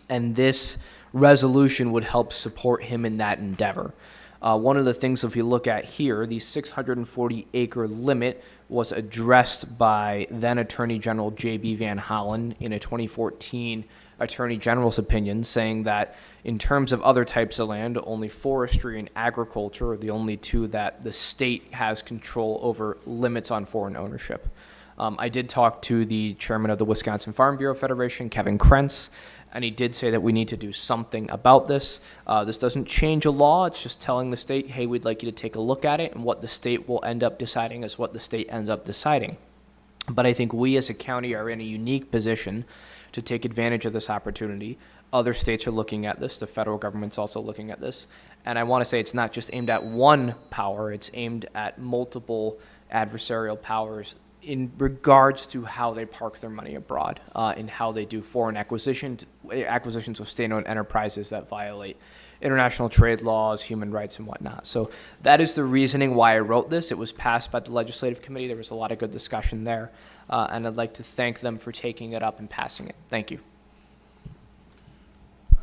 and this resolution would help support him in that endeavor. One of the things, if you look at here, the 640-acre limit was addressed by then Attorney General J.B. Van Hollen in a 2014 Attorney General's opinion, saying that in terms of other types of land, only forestry and agriculture are the only 2 that the state has control over limits on foreign ownership. I did talk to the chairman of the Wisconsin Farm Bureau Federation, Kevin Krentz, and he did say that we need to do something about this. This doesn't change a law. It's just telling the state, hey, we'd like you to take a look at it, and what the state will end up deciding is what the state ends up deciding. But I think we as a county are in a unique position to take advantage of this opportunity. Other states are looking at this. The federal government's also looking at this. And I want to say it's not just aimed at one power. It's aimed at multiple adversarial powers in regards to how they park their money abroad and how they do foreign acquisitions of state-owned enterprises that violate international trade laws, human rights, and whatnot. So that is the reasoning why I wrote this. It was passed by the legislative committee. There was a lot of good discussion there. And I'd like to thank them for taking it up and passing it. Thank you.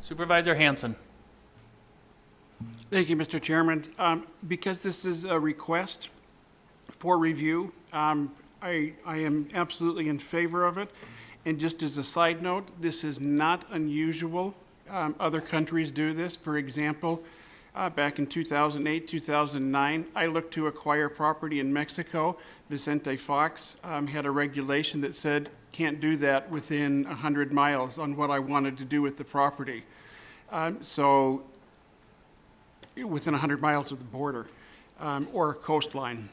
Supervisor Hanson. Thank you, Mr. Chairman. Because this is a request for review, I am absolutely in favor of it. And just as a side note, this is not unusual. Other countries do this. For example, back in 2008, 2009, I looked to acquire property in Mexico. Vicente Fox had a regulation that said can't do that within 100 miles on what I wanted to do with the property. So within 100 miles of the border or coastline.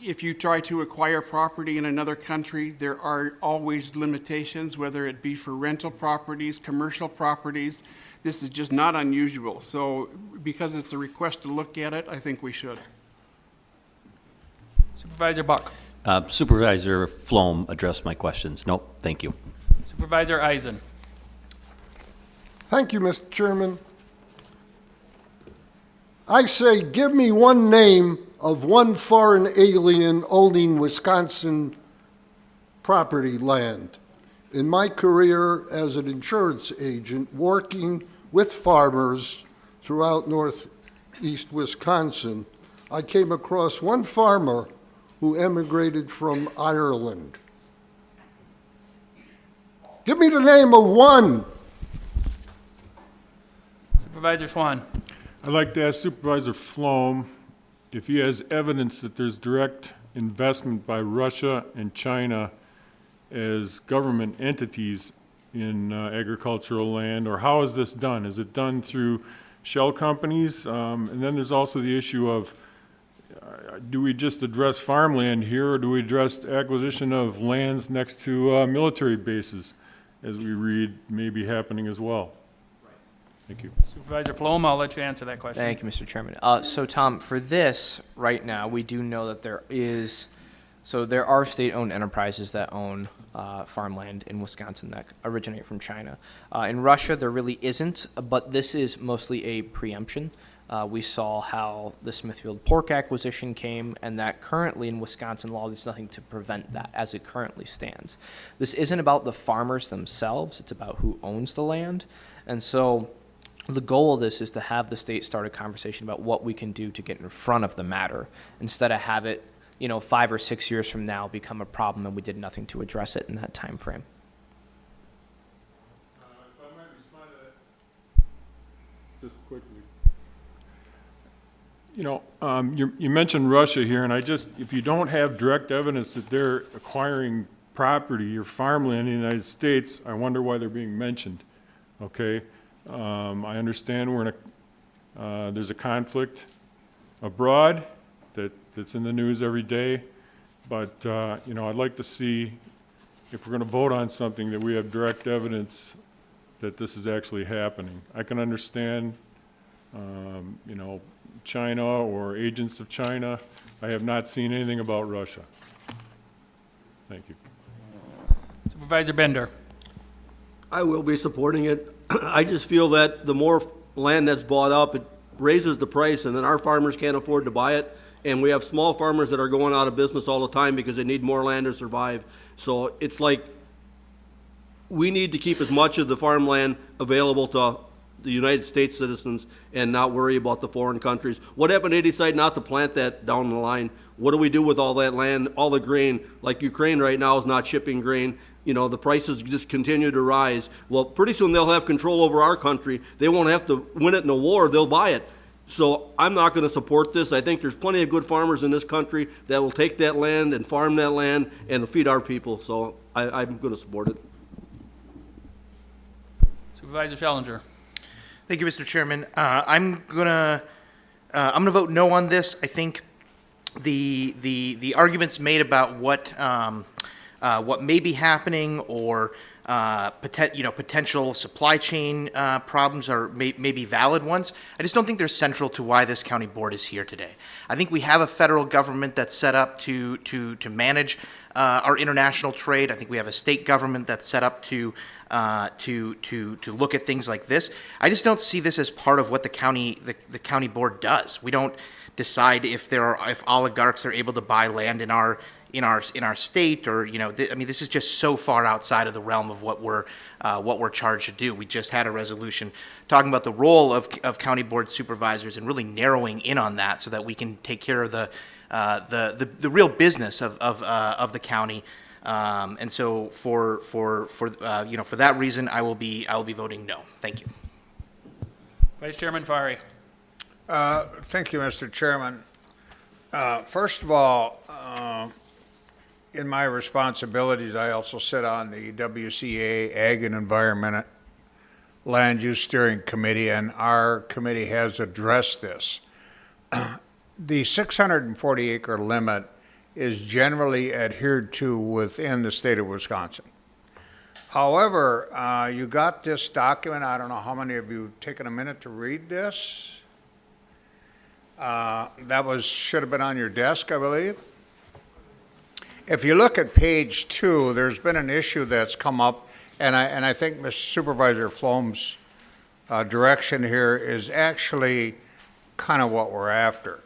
If you try to acquire property in another country, there are always limitations, whether it be for rental properties, commercial properties. This is just not unusual. So because it's a request to look at it, I think we should. Supervisor Buck. Supervisor Flom addressed my questions. Nope, thank you. Supervisor Eisen. Thank you, Mr. Chairman. I say, give me one name of one foreign alien owning Wisconsin property land. In my career as an insurance agent working with farmers throughout northeast Wisconsin, I came across one farmer who emigrated from Ireland. Give me the name of one. Supervisor Schwan. I'd like to ask Supervisor Flom if he has evidence that there's direct investment by Russia and China as government entities in agricultural land, or how is this done? Is it done through shell companies? And then there's also the issue of do we just address farmland here, or do we address acquisition of lands next to military bases, as we read may be happening as well? Thank you. Supervisor Flom, I'll let you answer that question. Thank you, Mr. Chairman. So, Tom, for this, right now, we do know that there are state-owned enterprises that own farmland in Wisconsin that originate from China. In Russia, there really isn't, but this is mostly a preemption. We saw how the Smithfield pork acquisition came, and that currently in Wisconsin law, there's nothing to prevent that as it currently stands. This isn't about the farmers themselves, it's about who owns the land. And so the goal of this is to have the state start a conversation about what we can do to get in front of the matter, instead of have it, 5 or 6 years from now become a problem and we did nothing to address it in that time frame. If I might respond to that just quickly. You mentioned Russia here, and if you don't have direct evidence that they're acquiring property or farmland in the United States, I wonder why they're being mentioned. Okay, I understand there's a conflict abroad that's in the news every day, but I'd like to see if we're going to vote on something, that we have direct evidence that this is actually happening. I can understand, you know, China or agents of China. I have not seen anything about Russia. Thank you. Supervisor Bender. I will be supporting it. I just feel that the more land that's bought up, it raises the price, and then our farmers can't afford to buy it. And we have small farmers that are going out of business all the time because they need more land to survive. So it's like we need to keep as much of the farmland available to the United States citizens and not worry about the foreign countries. What happened if they decide not to plant that down the line? What do we do with all that land, all the grain? Like Ukraine right now is not shipping grain. You know, the prices just continue to rise. Well, pretty soon they'll have control over our country. They won't have to win it in a war. They'll buy it. So I'm not going to support this. I think there's plenty of good farmers in this country that will take that land and farm that land and feed our people. So I'm going to support it. Supervisor Schellinger. Thank you, Mr. Chairman. I'm gonna vote no on this. I think the arguments made about what may be happening or potential supply chain problems may be valid ones. I just don't think they're central to why this county board is here today. I think we have a federal government that's set up to manage our international trade. I think we have a state government that's set up to look at things like this. I just don't see this as part of what the county board does. We don't decide if oligarchs are able to buy land in our state, or I mean, this is just so far outside of the realm of what we're charged to do. We just had a resolution talking about the role of county board supervisors and really narrowing in on that so that we can take care of the real business of the county. And so for that reason, I will be voting no. Thank you. Vice Chairman Fari. Thank you, Mr. Chairman. First of all, in my responsibilities, I also sit on the WCA Ag and Environment Land Use Steering Committee, and our committee has addressed this. The 640-acre limit is generally adhered to within the state of Wisconsin. However, you got this document. I don't know how many of you have taken a minute to read this. That should have been on your desk, I believe. If you look at page 2, there's been an issue that's come up, and I think Mr. Supervisor Flom's direction here is actually kind of what we're after.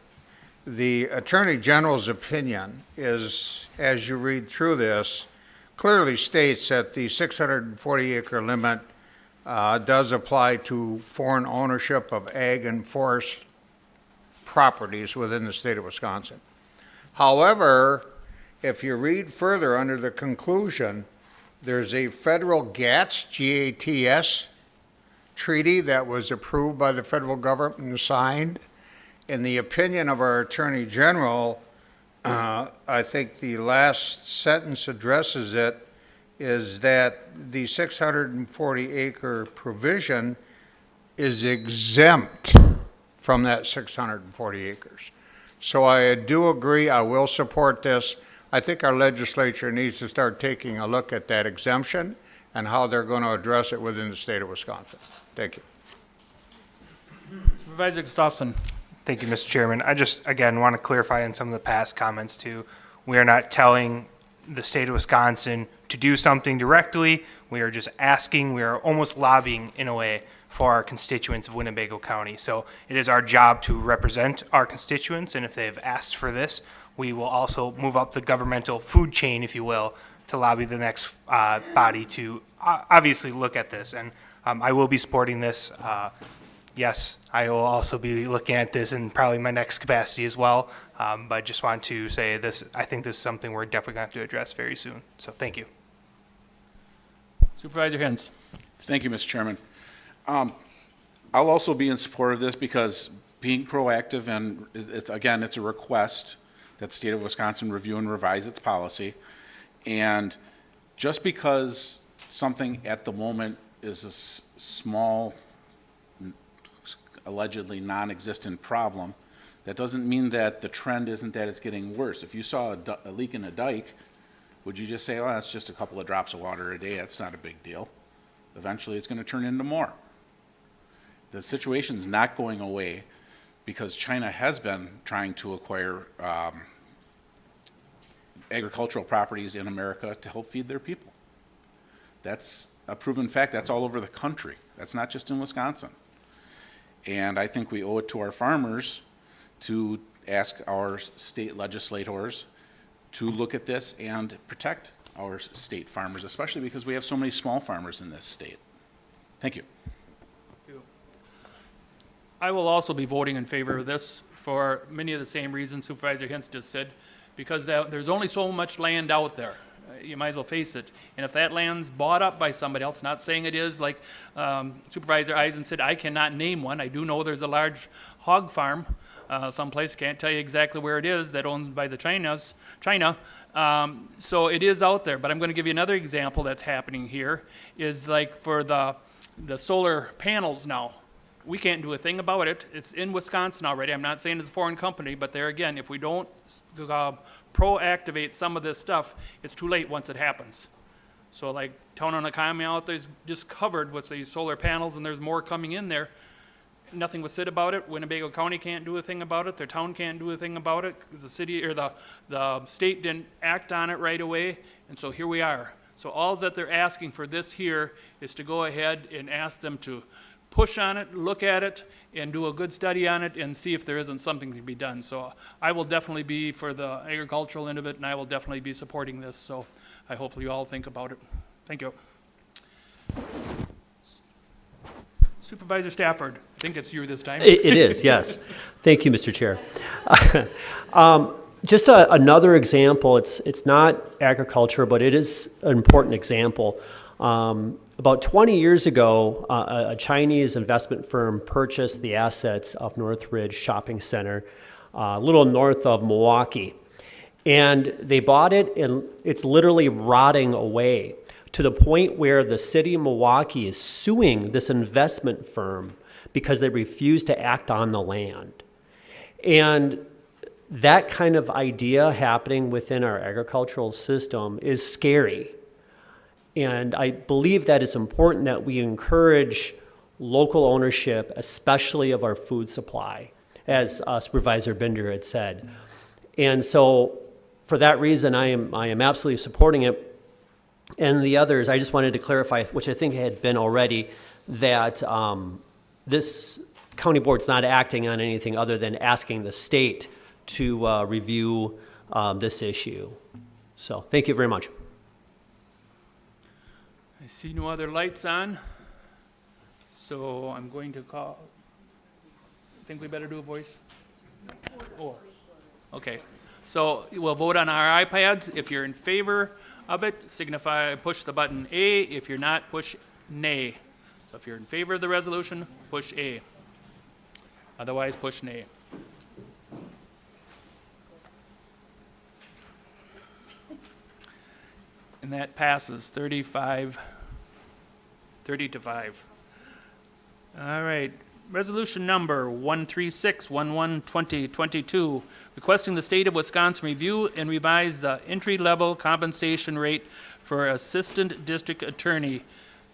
The Attorney General's opinion is, as you read through this, clearly states that the 640-acre limit does apply to foreign ownership of ag and forest properties within the state of Wisconsin. However, if you read further under the conclusion, there's a federal GATS treaty that was approved by the federal government and signed. In the opinion of our Attorney General, I think the last sentence addresses it, is that the 640-acre provision is exempt from that 640 acres. So I do agree, I will support this. I think our legislature needs to start taking a look at that exemption and how they're going to address it within the state of Wisconsin. Thank you. Supervisor Gustafson. Thank you, Mr. Chairman. I just, again, want to clarify in some of the past comments too. We are not telling the state of Wisconsin to do something directly. We are just asking, we are almost lobbying in a way for our constituents of Winnebago County. So it is our job to represent our constituents, and if they've asked for this, we will also move up the governmental food chain, if you will, to lobby the next body to obviously look at this. And I will be supporting this. Yes, I will also be looking at this in probably my next capacity as well. But I just want to say this, I think this is something we're definitely going to have to address very soon. So thank you. Supervisor Hens. Thank you, Mr. Chairman. I'll also be in support of this because being proactive, and it's a request that the state of Wisconsin review and revise its policy. And just because something at the moment is a small, allegedly non-existent problem, that doesn't mean that the trend isn't that it's getting worse. If you saw a leak in a dike, would you just say, oh, that's just a couple of drops of water a day, that's not a big deal? Eventually, it's going to turn into more. The situation's not going away because China has been trying to acquire agricultural properties in America to help feed their people. That's a proven fact. That's all over the country. That's not just in Wisconsin. And I think we owe it to our farmers to ask our state legislators to look at this and protect our state farmers, especially because we have so many small farmers in this state. Thank you. I will also be voting in favor of this for many of the same reasons Supervisor Hintz just said, because there's only so much land out there. You might as well face it. And if that land's bought up by somebody else, not saying it is, like Supervisor Eisen said, I cannot name one. I do know there's a large hog farm someplace, can't tell you exactly where it is, that owned by the China. So it is out there. But I'm going to give you another example that's happening here, is like for the solar panels now. We can't do a thing about it. It's in Wisconsin already. I'm not saying it's a foreign company, but there again, if we don't proactivate some of this stuff, it's too late once it happens. So like town on Akami out there is just covered with these solar panels, and there's more coming in there. Nothing was said about it. Winnebago County can't do a thing about it. Their town can't do a thing about it. The city or the state didn't act on it right away, and so here we are. So all that they're asking for this here is to go ahead and ask them to push on it, look at it, and do a good study on it and see if there isn't something to be done. So I will definitely be for the agricultural end of it, and I will definitely be supporting this. So I hope you all think about it. Thank you. Supervisor Stafford, I think it's you this time. It is, yes. Thank you, Mr. Chair. Just another example, it's not agriculture, but it is an important example. About 20 years ago, a Chinese investment firm purchased the assets of Northridge Shopping Center, a little north of Milwaukee. And they bought it, and it's literally rotting away to the point where the city of Milwaukee is suing this investment firm because they refuse to act on the land. And that kind of idea happening within our agricultural system is scary. And I believe that it's important that we encourage local ownership, especially of our food supply, as Supervisor Binder had said. And so for that reason, I am absolutely supporting it. And the others, I just wanted to clarify, which I think had been already, that this county board's not acting on anything other than asking the state to review this issue. So thank you very much. I see no other lights on, so I'm going to call. I think we better do a voice? Oh, okay. So we'll vote on our iPads. If you're in favor of it, signify, push the button A. If you're not, push nay. So if you're in favor of the resolution, push A. Otherwise, push nay. And that passes 30 to 5. All right. Resolution number 13611-2022, requesting the state of Wisconsin review and revise the entry-level compensation rate for assistant district attorney.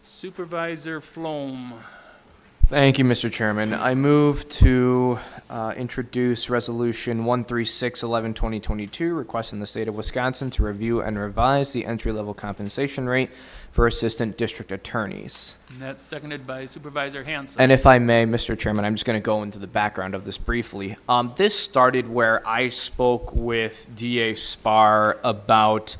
Supervisor Flom. Thank you, Mr. Chairman. I move to introduce Resolution 13611-2022, requesting the state of Wisconsin to review and revise the entry-level compensation rate for assistant district attorneys. And that's seconded by Supervisor Hanson. And if I may, Mr. Chairman, I'm just going to go into the background of this briefly. This started where I spoke with DA Spar about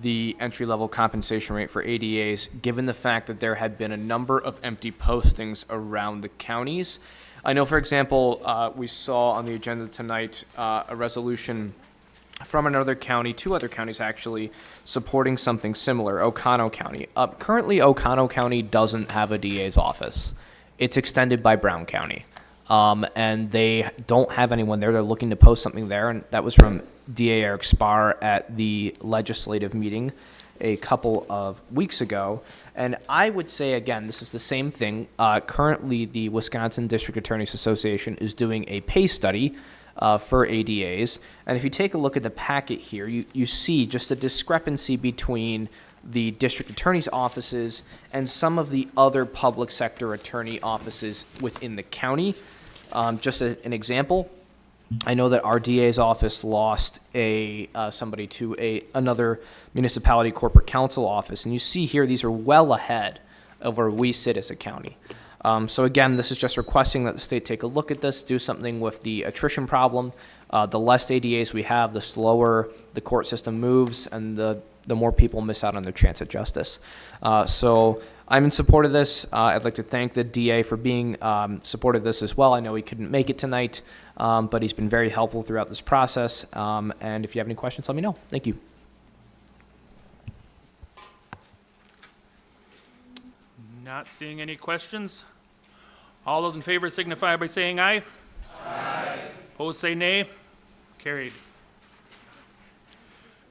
the entry-level compensation rate for ADAs, given the fact that there had been a number of empty postings around the counties. I know, for example, we saw on the agenda tonight a resolution from another county, two other counties actually, supporting something similar, Oconto County. Currently, Oconto County doesn't have a DA's office. It's extended by Brown County. And they don't have anyone there. They're looking to post something there, and that was from DA Eric Spar at the legislative meeting a couple of weeks ago. And I would say, again, this is the same thing. Currently, the Wisconsin District Attorneys Association is doing a pay study for ADAs. And if you take a look at the packet here, you see just a discrepancy between the district attorney's offices and some of the other public sector attorney offices within the county. Just an example, I know that our DA's office lost somebody to another municipality corporate counsel office, and you see here these are well ahead of where we sit as a county. So again, this is just requesting that the state take a look at this, do something with the attrition problem. The less ADAs we have, the slower the court system moves, and the more people miss out on their chance at justice. So I'm in support of this. I'd like to thank the DA for being supportive of this as well. I know he couldn't make it tonight, but he's been very helpful throughout this process. And if you have any questions, let me know. Thank you. Not seeing any questions. All those in favor signify by saying aye. Aye. Opposed, say nay. Carried.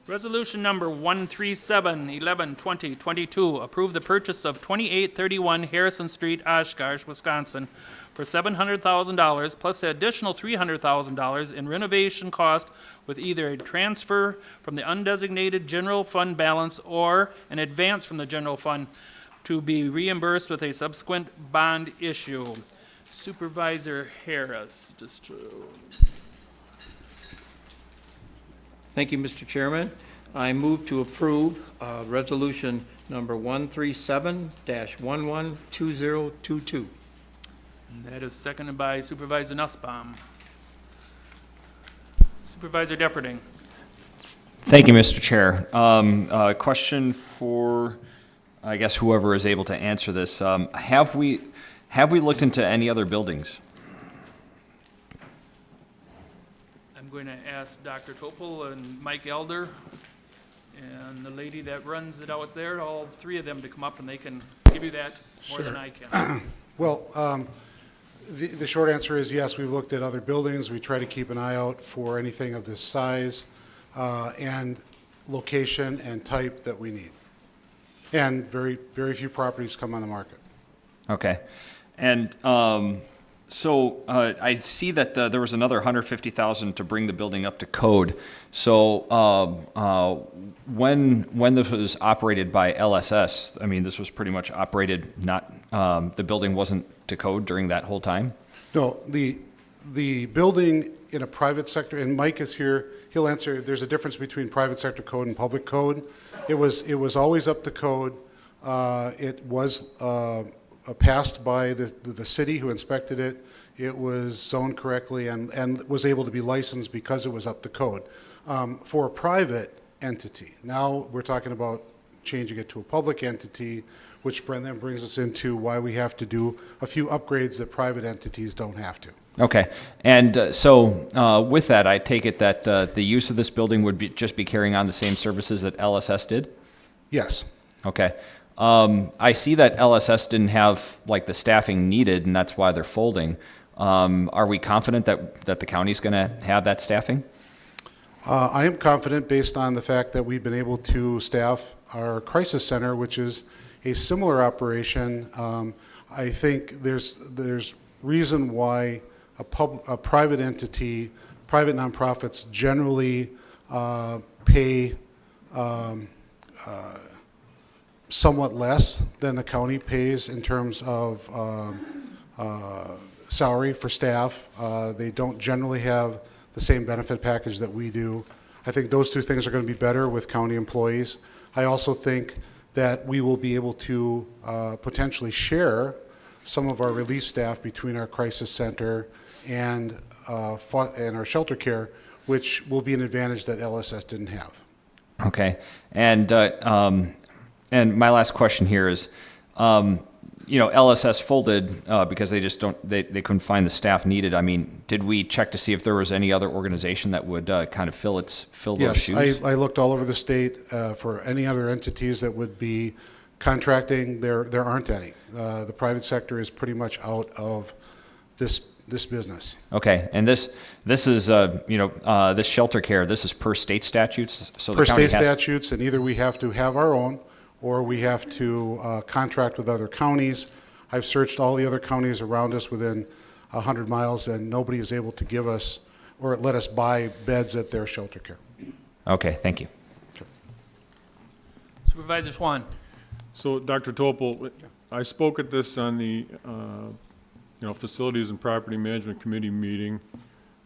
Resolution number 137-11-2022, approve the purchase of 2831 Harrison Street, Oshkosh, Wisconsin for $700,000 plus the additional $300,000 in renovation cost with either a transfer from the undesignated general fund balance or an advance from the general fund to be reimbursed with a subsequent bond issue. Supervisor Harris, Thank you, Mr. Chairman. I move to approve resolution number 137-112022. And that is seconded by Supervisor Nussbaum. Supervisor Depperding. Thank you, Mr. Chair. Question for, I guess, whoever is able to answer this. Have we looked into any other buildings? I'm going to ask Dr. Topol and Mike Elder and the lady that runs it out there, all three of them to come up and they can give you that more than I can. Well, the short answer is yes, we've looked at other buildings. We try to keep an eye out for anything of this size and location and type that we need. And very, very few properties come on the market. Okay. And so I see that there was another $150,000 to bring the building up to code. So when this was operated by LSS, I mean, this was pretty much operated not, the building wasn't to code during that whole time? No, the building in a private sector, and Mike is here, he'll answer, there's a difference between private sector code and public code. It was always up to code. It was passed by the city who inspected it. It was zoned correctly and was able to be licensed because it was up to code. For a private entity, now we're talking about changing it to a public entity, which then brings us into why we have to do a few upgrades that private entities don't have to. Okay. And so with that, I take it that the use of this building would just be carrying on the same services that LSS did? Yes. Okay. I see that LSS didn't have like the staffing needed, and that's why they're folding. Are we confident that the county's going to have that staffing? I am confident based on the fact that we've been able to staff our crisis center, which is a similar operation. I think there's reason why a private entity, private nonprofits generally pay somewhat less than the county pays in terms of salary for staff. They don't generally have the same benefit package that we do. I think those two things are going to be better with county employees. I also think that we will be able to potentially share some of our relief staff between our crisis center and our shelter care, which will be an advantage that LSS didn't have. Okay. And my last question here is, LSS folded because they just they couldn't find the staff needed. I mean, did we check to see if there was any other organization that would kind of fill those shoes? Yes, I looked all over the state for any other entities that would be contracting. There aren't any. The private sector is pretty much out of this business. Okay, and this is this shelter care. This is per state statutes. So per state statutes, and either we have to have our own, or we have to contract with other counties. I've searched all the other counties around us within 100 miles, and nobody is able to give us or let us buy beds at their shelter care. Okay, thank you. Supervisor Schwan. So, Dr. Topol, I spoke at this on the, Facilities and Property Management Committee meeting.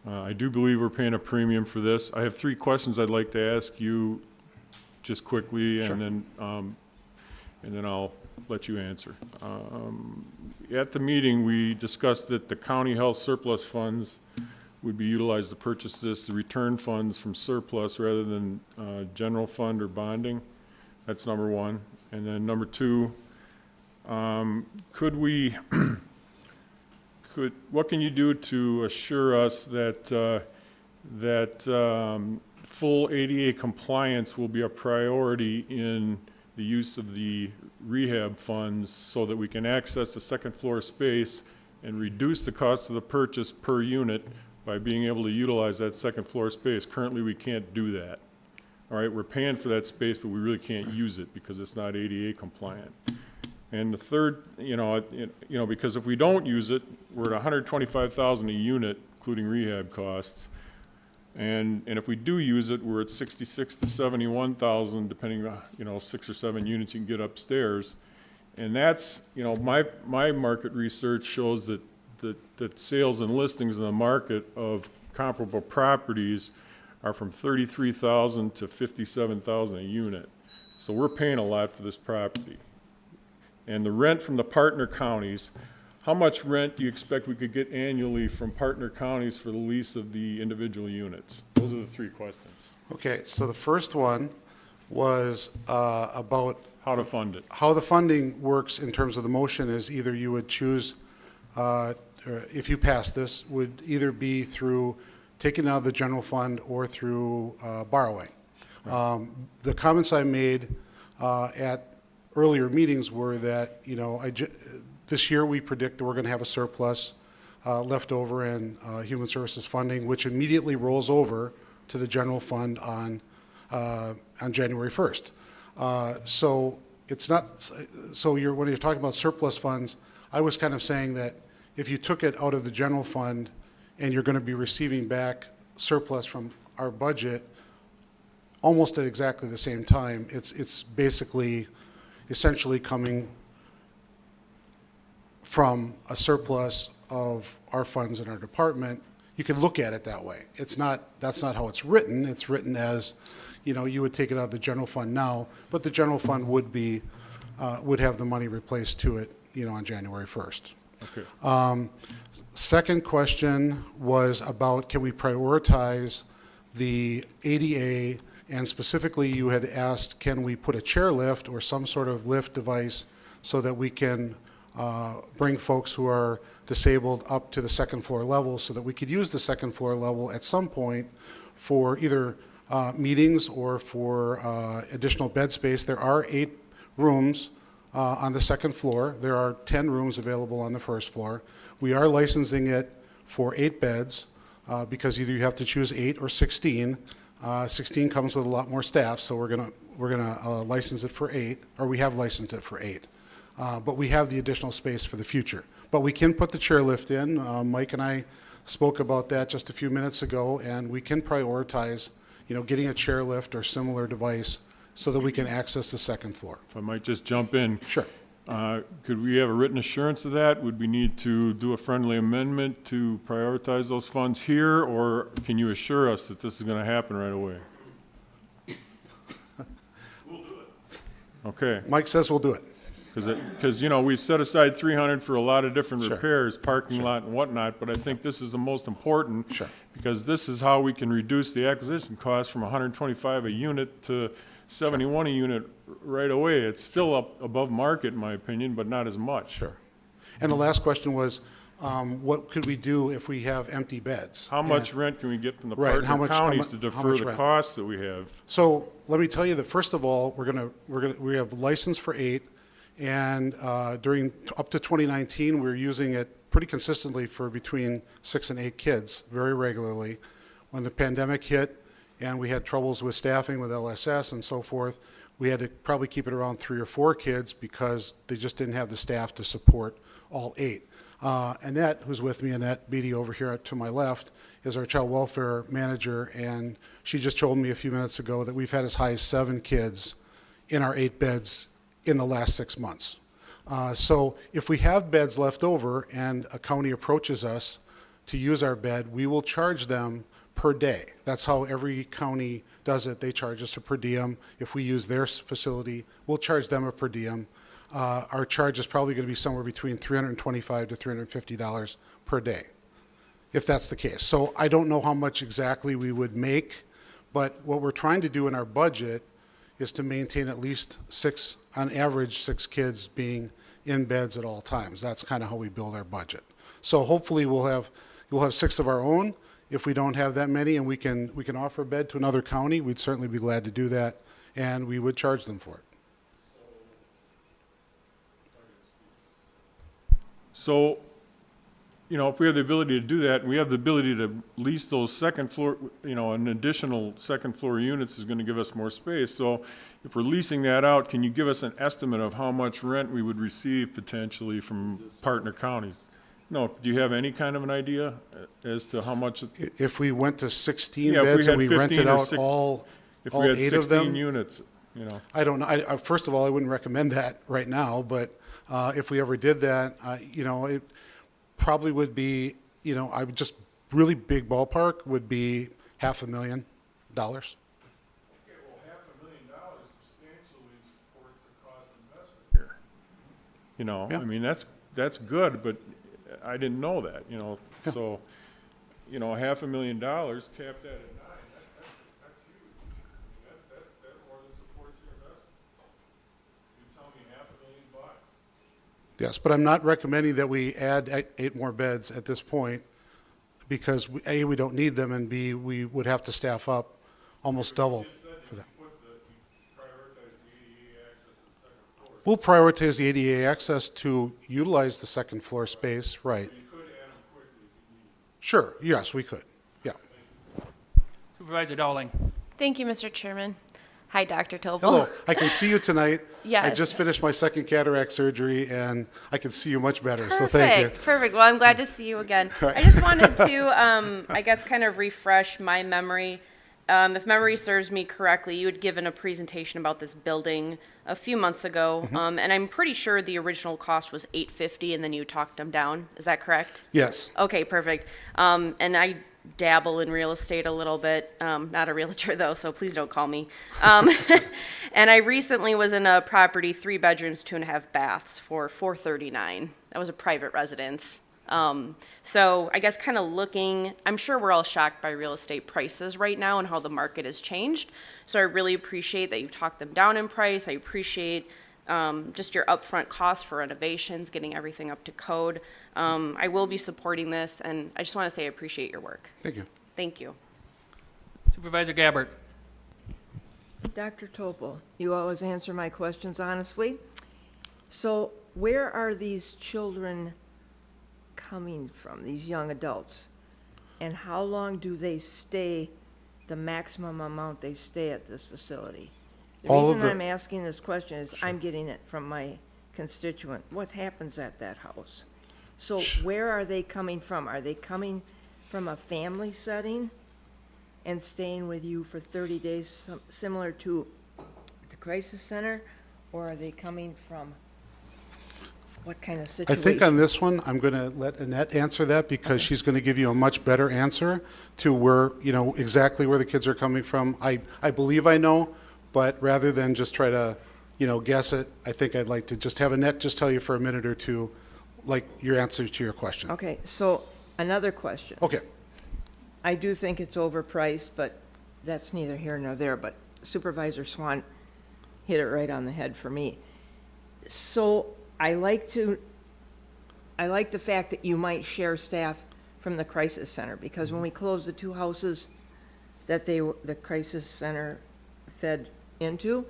I do believe we're paying a premium for this. I have 3 questions I'd like to ask you just quickly, Sure. and then I'll let you answer. At the meeting, we discussed that the county health surplus funds would be utilized to purchase this, the return funds from surplus rather than general fund or bonding. That's number 1. And then number 2, what can you do to assure us that full ADA compliance will be a priority in the use of the rehab funds so that we can access the second floor space and reduce the cost of the purchase per unit by being able to utilize that second floor space? Currently, we can't do that. All right, we're paying for that space, but we really can't use it because it's not ADA compliant. And the third, because if we don't use it, we're at $125,000 a unit, including rehab costs. And if we do use it, we're at $66,000 to $71,000, depending on 6 or 7 units you can get upstairs. And that's, my market research shows that sales and listings in the market of comparable properties are from $33,000 to $57,000 a unit. So we're paying a lot for this property. And the rent from the partner counties, how much rent do you expect we could get annually from partner counties for the lease of the individual units? Those are the 3 questions. Okay, so the first one was about how to fund it. How the funding works in terms of the motion is either you would choose, or if you pass this, would either be through taking it out of the general fund or through borrowing. The comments I made at earlier meetings were that, this year we predict that we're going to have a surplus left over in human services funding, which immediately rolls over to the general fund on January 1st. So it's not, so when you're talking about surplus funds, I was kind of saying that if you took it out of the general fund and you're going to be receiving back surplus from our budget almost at exactly the same time, it's basically essentially coming from a surplus of our funds in our department. You can look at it that way. That's not how it's written. It's written as, you would take it out of the general fund now, but the general fund would have the money replaced to it, on January 1st. Okay. Second question was about, can we prioritize the ADA, and specifically you had asked, can we put a chairlift or some sort of lift device so that we can bring folks who are disabled up to the second floor level so that we could use the second floor level at some point for either meetings or for additional bed space. There are 8 rooms on the second floor. There are 10 rooms available on the first floor. We are licensing it for 8 beds because either you have to choose 8 or 16. 16 comes with a lot more staff, so we're gonna license it for 8, or we have licensed it for 8. But we have the additional space for the future. But we can put the chairlift in. Mike and I spoke about that just a few minutes ago, and we can prioritize, getting a chairlift or similar device so that we can access the second floor. If I might just jump in. Sure. Could we have a written assurance of that? Would we need to do a friendly amendment to prioritize those funds here, or can you assure us that this is going to happen right away? We'll do it. Okay. Mike says we'll do it. Because we set aside 300 for a lot of different Sure. repairs, parking Sure. lot and whatnot, but I think this is the most important. Sure. Because this is how we can reduce the acquisition cost from 125 a unit to 71 a unit right away. It's still up above market, in my opinion, but not as much. Sure. And the last question was, what could we do if we have empty beds? How much rent can we get from the Right, and partner counties to how defer much the rent? costs that we have? So let me tell you that first of all, we have license for 8, and during up to 2019, we were using it pretty consistently for between 6 and 8 kids very regularly. When the pandemic hit and we had troubles with staffing with LSS and so forth, we had to probably keep it around 3 or 4 kids because they just didn't have the staff to support all 8. Annette, who's with me, Annette Beatty over here to my left, is our child welfare manager, and she just told me a few minutes ago that we've had as high as 7 kids in our 8 beds in the last 6 months. So if we have beds left over and a county approaches us to use our bed, we will charge them per day. That's how every county does it. They charge us a per diem. If we use their facility, we'll charge them a per diem. Our charge is probably going to be somewhere between $325 to $350 per day, if that's the case. So I don't know how much exactly we would make, but what we're trying to do in our budget is to maintain at least 6, on average, 6 kids being in beds at all times. That's kind of how we build our budget. So hopefully we'll have 6 of our own. If we don't have that many and we can offer a bed to another county, we'd certainly be glad to do that, and we would charge them for it. So, you know, if we have the ability to do that, and we have the ability to lease those second floor, you know, an additional second floor units is going to give us more space. So if we're leasing that out, can you give us an estimate of how much rent we would receive potentially from partner counties? No, do you have any kind of an idea as to how much? If we went to 16 beds and we rented out all 8 of them? If we had 16 units, you know. I don't know. First of all, I wouldn't recommend that right now, but if we ever did that, you know, it probably would be, you know, I would just, really big ballpark would be $500,000. Okay, well, $500,000 substantially supports the cost investment here. You know, Yeah. I mean, that's good, but I didn't know that, you know. Yeah. So, you know, $500,000 capped at 9, that's huge. That more than supports your investment. You tell me $500,000 bucks? Yes, but I'm not recommending that we add 8 more beds at this point because A, we don't need them, and B, we would have to staff up almost double for them. We'll prioritize the ADA access to utilize the second floor space, right? Sure, yes, we could, yeah. Supervisor Dowling. Thank you, Mr. Chairman. Hi, Dr. Tobel. Hello, I can see you tonight. I Yes. just finished my second cataract surgery, and I can see you much better, so thank you. Perfect. Well, I'm glad to see you again. Right. I just wanted to, I guess, kind of refresh my memory. If memory serves me correctly, you had given a presentation about this building a few months ago, and I'm pretty sure the original cost was $850, and then you talked them down. Is that correct? Yes. Okay, perfect. And I dabble in real estate a little bit. Not a realtor though, so please don't call me. And I recently was in a property, 3 bedrooms, 2.5 baths for $439. That was a private residence. So I guess kind of looking, I'm sure we're all shocked by real estate prices right now and how the market has changed. So I really appreciate that you've talked them down in price. I appreciate just your upfront costs for renovations, getting everything up to code. I will be supporting this, and I just want to say I appreciate your work. Thank you. Thank you. Supervisor Gabbard. Dr. Topol, you always answer my questions honestly. So where are these children coming from, these young adults? And how long do they stay, the maximum amount they stay at this facility? The reason I'm asking this question is I'm getting it from my constituent. What happens at that house? So where are they coming from? Are they coming from a family setting and staying with you for 30 days, similar to the crisis center? Or are they coming from what kind of I situation? think on this one, I'm going to let Annette answer that because she's going to give you a much better answer to where, you know, exactly where the kids are coming from. I believe I know, but rather than just try to, you know, guess it, I think I'd like to just have Annette just tell you for a minute or two, like your answer to your question. Okay, so another question. Okay. I do think it's overpriced, but that's neither here nor there, but Supervisor Swan hit it right on the head for me. So I like the fact that you might share staff from the crisis center, because when we closed the 2 houses that the crisis center fed into,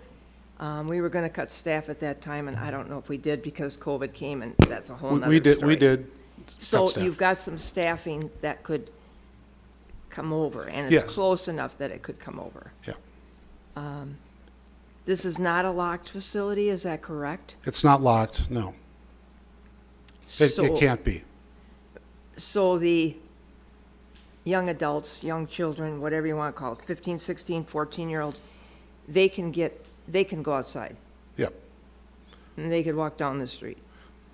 we were going to cut staff at that time, and I don't know if we did because COVID came, and that's a whole nother story. We did. So cut staff. you've got some staffing that could come over, and it's Yes. close enough that it could come over. Yeah. This is not a locked facility, is that correct? It's not locked, no. It So- can't be. So the young adults, young children, whatever you want to call it, 15, 16, 14-year-olds, they can go outside Yep. and they could walk down the street.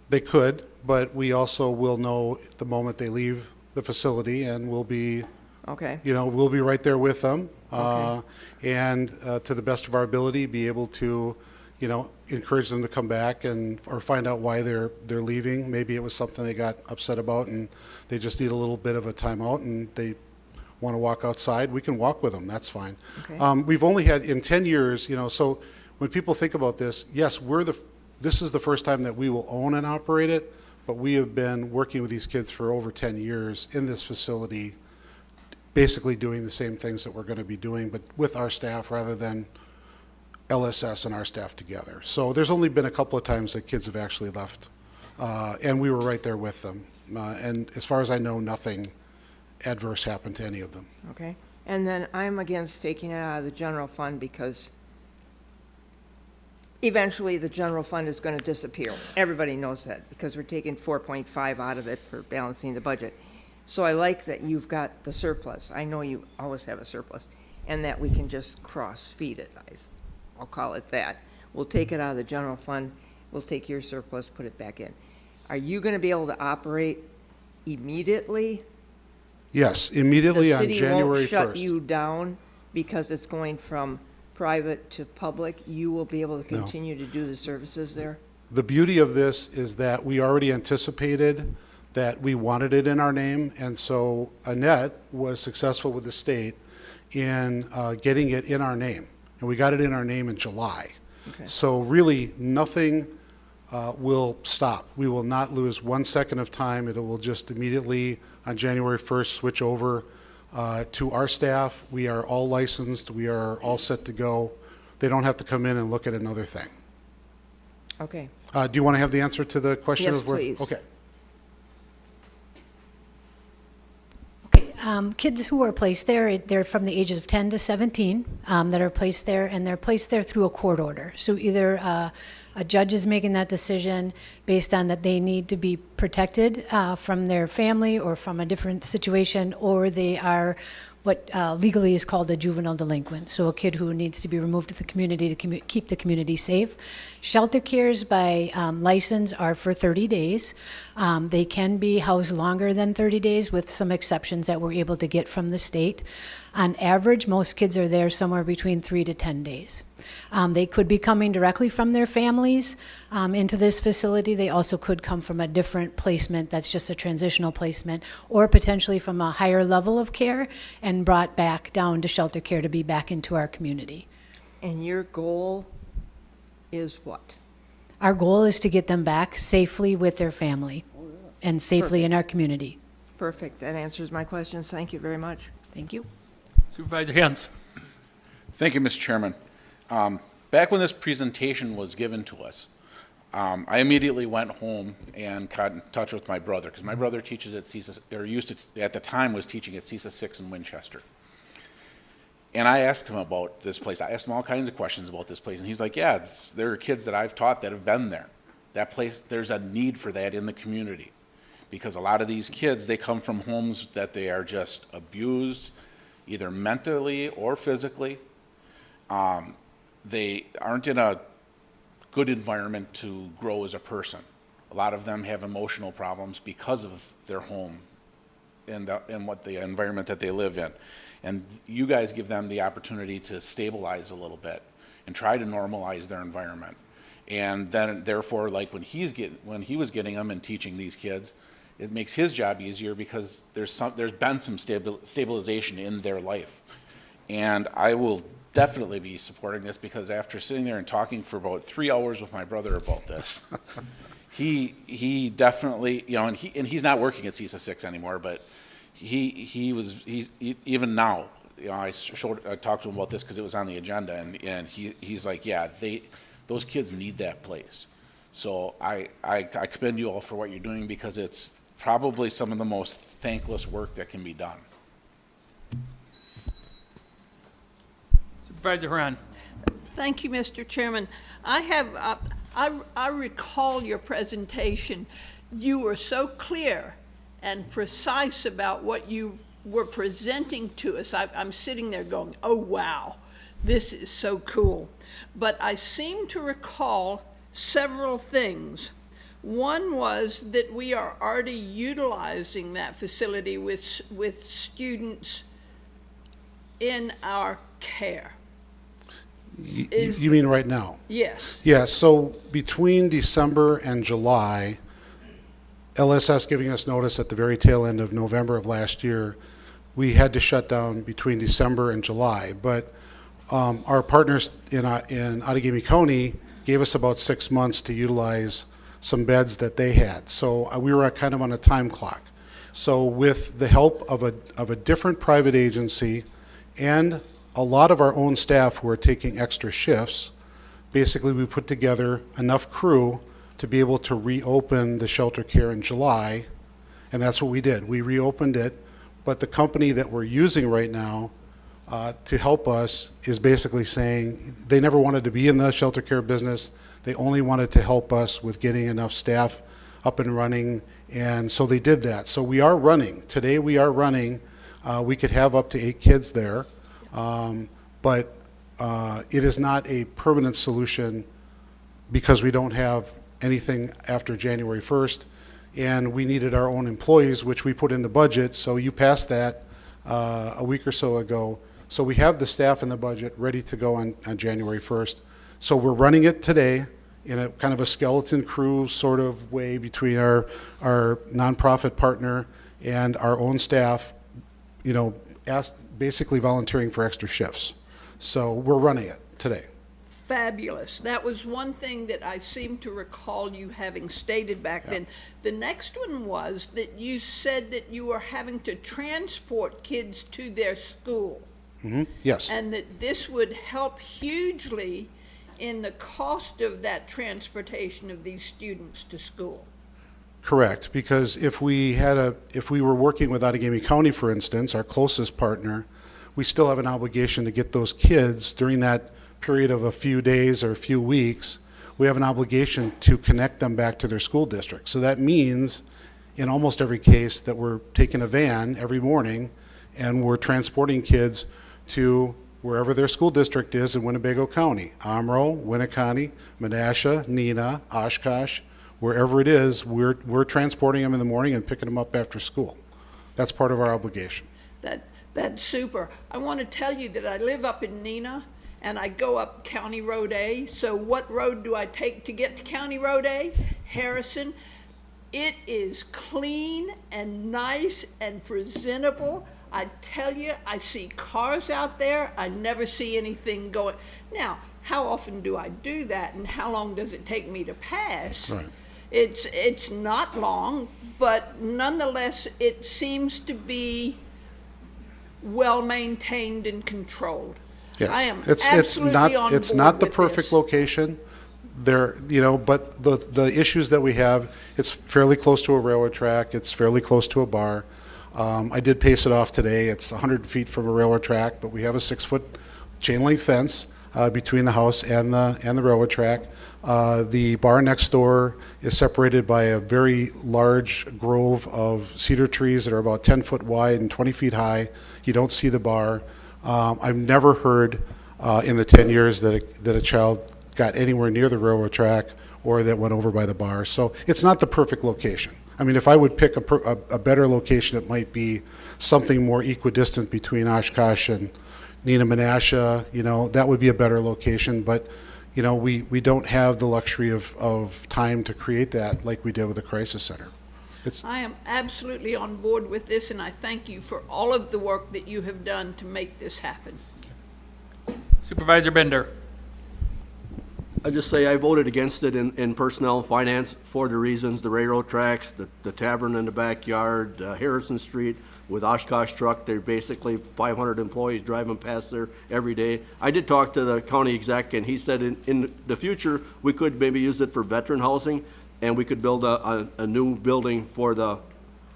They could, but we also will know the moment they leave the facility, and we'll be, Okay. we'll be right there with them. Okay. And to the best of our ability, be able to, encourage them to come back or find out why they're leaving. Maybe it was something they got upset about and they just need a little bit of a timeout and they want to walk outside. We can walk with them. That's fine. Okay. We've only had, in 10 years, so when people think about this, yes, this is the first time that we will own and operate it, but we have been working with these kids for over 10 years in this facility, basically doing the same things that we're going to be doing, but with our staff rather than LSS and our staff together. So there's only been a couple of times that kids have actually left, and we were right there with them. And as far as I know, nothing adverse happened to any of them. Okay. And then I'm against taking it out of the general fund because eventually the general fund is going to disappear. Everybody knows that because we're taking 4.5 out of it for balancing the budget. So I like that you've got the surplus. I know you always have a surplus, and that we can just cross-feed it. I'll call it that. We'll take it out of the general fund. We'll take your surplus, put it back in. Are you going to be able to operate immediately? Yes, immediately on January 1st. The city won't shut you down because it's going from private to public? You will be able to No. continue to do the services there? The beauty of this is that we already anticipated that we wanted it in our name, and so Annette was successful with the state in getting it in our name. And we got it in our name in July. Okay. So really, nothing will stop. We will not lose 1 second of time. It will just immediately, on January 1st, switch over to our staff. We are all licensed. We are all set to go. They don't have to come in and look at another thing. Okay. Do you want to have the answer to the question? Yes, please. Okay. Kids who are placed there, they're from the ages of 10 to 17 that are placed there, and they're placed there through a court order. So either a judge is making that decision based on that they need to be protected from their family or from a different situation, or they are what legally is called a juvenile delinquent, so a kid who needs to be removed to the community to keep the community safe. Shelter cares by license are for 30 days. They can be housed longer than 30 days with some exceptions that we're able to get from the state. On average, most kids are there somewhere between 3 to 10 days. They could be coming directly from their families into this facility. They also could come from a different placement that's just a transitional placement, or potentially from a higher level of care and brought back down to shelter care to be back into our community. And your goal is what? Our goal is to get them back safely with their family and safely in our community. Perfect. That answers my questions. Thank you very much. Thank you. Supervisor Hens. Thank you, Mr. Chairman. Back when this presentation was given to us, I immediately went home and got in touch with my brother, because my brother teaches at CISA, or used to, at the time was teaching at CISA 6 in Winchester. And I asked him about this place. I asked him all kinds of questions about this place, and he's like, yeah, there are kids that I've taught that have been there. That place, there's a need for that in the community, because a lot of these kids, they come from homes that they are just abused, either mentally or physically. They aren't in a good environment to grow as a person. A lot of them have emotional problems because of their home and what the environment that they live in. And you guys give them the opportunity to stabilize a little bit and try to normalize their environment. And then, therefore, like when he was getting them and teaching these kids, it makes his job easier because there's been some stabilization in their life. And I will definitely be supporting this, because after sitting there and talking for about 3 hours with my brother about this, he definitely, and he's not working at CISA 6 anymore, but he's even now, I talked to him about this because it was on the agenda, and he's like, yeah, those kids need that place. So I commend you all for what you're doing, because it's probably some of the most thankless work that can be done. Supervisor Haran. Thank you, Mr. Chairman. I recall your presentation. You were so clear and precise about what you were presenting to us. I'm sitting there going, oh, wow, this is so cool. But I seem to recall several things. One was that we are already utilizing that facility with students in our care. You mean right now? Yes. Yeah, so between December and July, LSS giving us notice at the very tail end of November of last year, we had to shut down between December and July. But our partners in Outagamie County gave us about 6 months to utilize some beds that they had. So we were kind of on a time clock. So with the help of a different private agency and a lot of our own staff who are taking extra shifts, basically we put together enough crew to be able to reopen the shelter care in July, and that's what we did. We reopened it, but the company that we're using right now to help us is basically saying they never wanted to be in the shelter care business. They only wanted to help us with getting enough staff up and running, and so they did that. So we are running. Today we are running. We could have up to 8 kids there, but it is not a permanent solution because we don't have anything after January 1st, and we needed our own employees, which we put in the budget, so you passed that a week or so ago. So we have the staff in the budget ready to go on January 1st. So we're running it today in a kind of a skeleton crew sort of way between our nonprofit partner and our own staff, you know, basically volunteering for extra shifts. So we're running it today. Fabulous. That was one thing that I seem to recall you having stated back then. The next one was that you said that you were having to transport kids to their school. Mm-hmm. Yes. And that this would help hugely in the cost of that transportation of these students to school. Correct, because if we were working with Outagamie County, for instance, our closest partner, we still have an obligation to get those kids during that period of a few days or a few weeks. We have an obligation to connect them back to their school district. So that means in almost every case that we're taking a van every morning and we're transporting kids to wherever their school district is in Winnebago County, Omro, Winneconne, Menasha, Neenah, Oshkosh, wherever it is, we're transporting them in the morning and picking them up after school. That's part of our obligation. That's super. I want to tell you that I live up in Neenah and I go up County Road A. So what road do I take to get to County Road A? Harrison. It is clean and nice and presentable. I tell you, I see cars out there. I never see anything going. Now, how often do I do that and how long does it take me to pass? Right. It's not long, but nonetheless, it seems to be well maintained and controlled. Yes. I am It's absolutely on it's board not the with perfect this. location. There, you know, but the issues that we have, it's fairly close to a railroad track. It's fairly close to a bar. I did pace it off today. It's 100 feet from a railroad track, but we have a 6-foot chain link fence between the house and the railroad track. The bar next door is separated by a very large grove of cedar trees that are about 10 foot wide and 20 feet high. You don't see the bar. I've never heard in the 10 years that a child got anywhere near the railroad track or that went over by the bar. So it's not the perfect location. I mean, if I would pick a better location, it might be something more equidistant between Oshkosh and Neenah Menasha. You know, that would be a better location. But, you know, we don't have the luxury of time to create that like we did with the crisis center. I am absolutely on board with this, and I thank you for all of the work that you have done to make this happen. Supervisor Bender. I just say I voted against it in personnel and finance for the reasons, the railroad tracks, the tavern in the backyard, Harrison Street with Oshkosh truck. They're basically 500 employees driving past there every day. I did talk to the county exec, and he said in the future, we could maybe use it for veteran housing, and we could build a new building for the,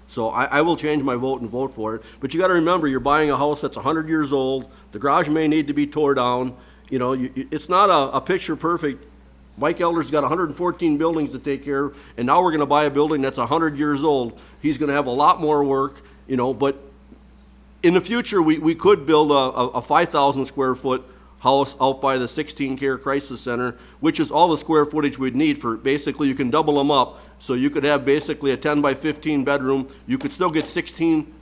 so I will change my vote and vote for it. But you got to remember, you're buying a house that's 100 years old. The garage may need to be tore down. You know, it's not a picture perfect Mike Elder's got 114 buildings to take care of, and now we're gonna buy a building that's 100 years old. He's gonna have a lot more work, you know, but in the future, we could build a 5,000 square foot house out by the 16 Care Crisis Center, which is all the square footage we'd need for, basically, you can double them up. So you could have basically a 10 by 15 bedroom. You could still get 16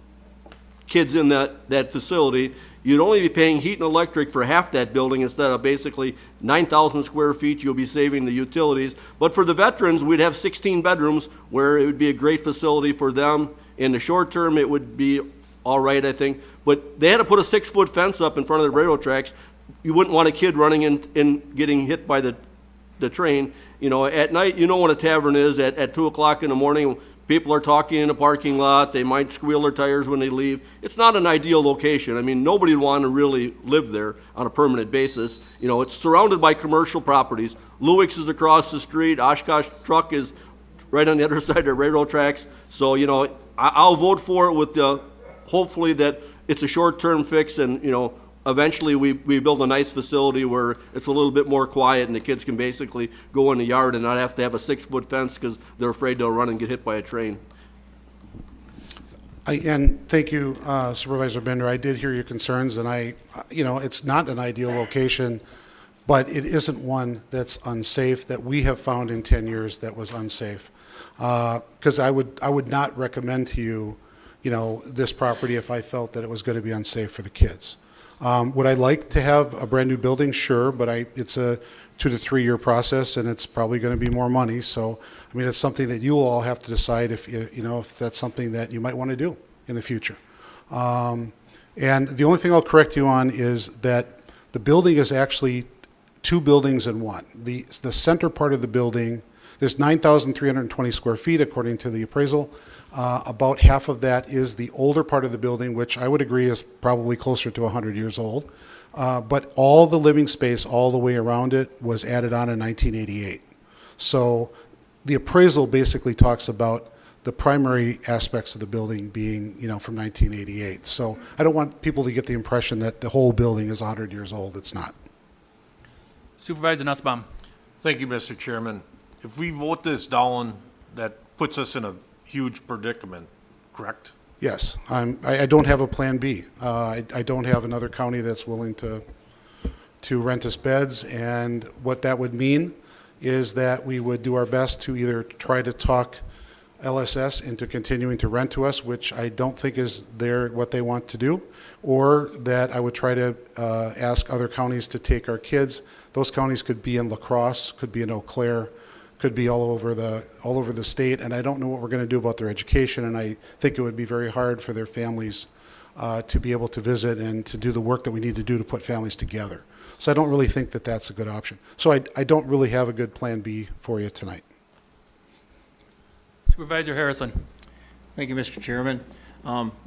kids in that facility. You'd only be paying heat and electric for half that building instead of basically 9,000 square feet. You'll be saving the utilities. But for the veterans, we'd have 16 bedrooms where it would be a great facility for them. In the short term, it would be all right, I think. But they had to put a 6-foot fence up in front of the railroad tracks. You wouldn't want a kid running in and getting hit by the train. You know, at night, you know what a tavern is. At 2 o'clock in the morning, people are talking in the parking lot. They might squeal their tires when they leave. It's not an ideal location. I mean, nobody would want to really live there on a permanent basis. You know, it's surrounded by commercial properties. Lewick's is across the street. Oshkosh Truck is right on the other side of the railroad tracks. So, you know, I'll vote for it with the hopefully that it's a short-term fix, and, you know, eventually we build a nice facility where it's a little bit more quiet and the kids can basically go in the yard and not have to have a 6-foot fence because they're afraid they'll run and get hit by a train. And thank you, Supervisor Bender. I did hear your concerns, and you know, it's not an ideal location, but it isn't one that's unsafe that we have found in 10 years that was unsafe. Because I would not recommend to you, you know, this property if I felt that it was going to be unsafe for the kids. Would I like to have a brand new building? Sure, but it's a 2 to 3 year process, and it's probably going to be more money. So, I mean, it's something that you will all have to decide if you know if that's something that you might want to do in the future. And the only thing I'll correct you on is that the building is actually 2 buildings in one. The center part of the building, there's 9,320 square feet according to the appraisal. About half of that is the older part of the building, which I would agree is probably closer to 100 years old. But all the living space all the way around it was added on in 1988. So the appraisal basically talks about the primary aspects of the building being, you know, from 1988. So I don't want people to get the impression that the whole building is 100 years old. It's not. Supervisor Nussbaum. Thank you, Mr. Chairman. If we vote this down, that puts us in a huge predicament, correct? Yes, I don't have a plan B. I don't have another county that's willing to rent us beds, and what that would mean is that we would do our best to either try to talk LSS into continuing to rent to us, which I don't think is what they want to do, or that I would try to ask other counties to take our kids. Those counties could be in La Crosse, could be in Eau Claire, could be all over the state, and I don't know what we're going to do about their education, and I think it would be very hard for their families to be able to visit and to do the work that we need to do to put families together. So I don't really think that that's a good option. So I don't really have a good plan B for you tonight. Supervisor Harrison. Thank you, Mr. Chairman.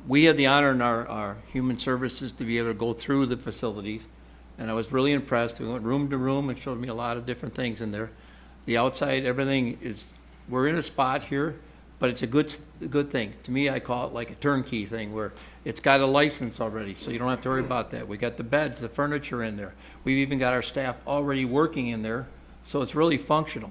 We had the honor in our human services to be able to go through the facilities, and I was really impressed. We went room to room and showed me a lot of different things in there. The outside, everything is, we're in a spot here, but it's a good thing. To me, I call it like a turnkey thing where it's got a license already, so you don't have to worry about that. We got the beds, the furniture in there. We've even got our staff already working in there, so it's really functional.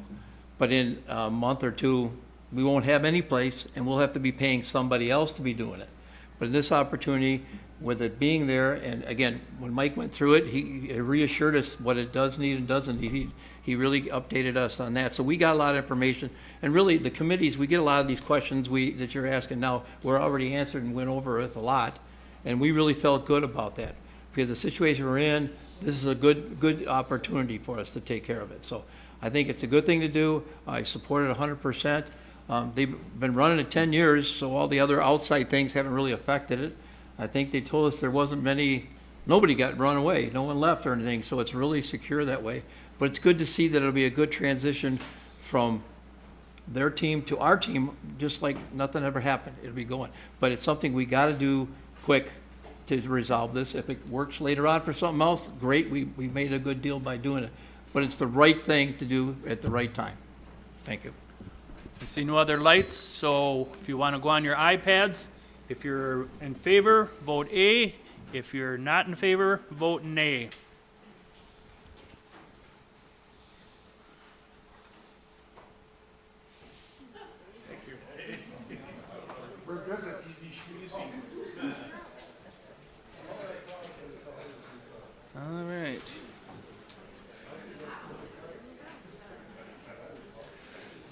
But in a month or two, we won't have any place, and we'll have to be paying somebody else to be doing it. But in this opportunity, with it being there, and again, when Mike went through it, he reassured us what it does need and doesn't need. He really updated us on that. So we got a lot of information. And really, the committees, we get a lot of these questions that you're asking now, we're already answered and went over it a lot. And we really felt good about that. Because the situation we're in, this is a good opportunity for us to take care of it. So I think it's a good thing to do. I support it 100%. They've been running it 10 years, so all the other outside things haven't really affected it. I think they told us there wasn't nobody got run away, no one left or anything, so it's really secure that way. But it's good to see that it'll be a good transition from their team to our team, just like nothing ever happened. It'll be going. But it's something we got to do quick to resolve this. If it works later on for something else, great, we made a good deal by doing it. But it's the right thing to do at the right time. Thank you. I see no other lights, so if you want to go on your iPads, if you're in favor, vote A. If you're not in favor, vote nay. All right.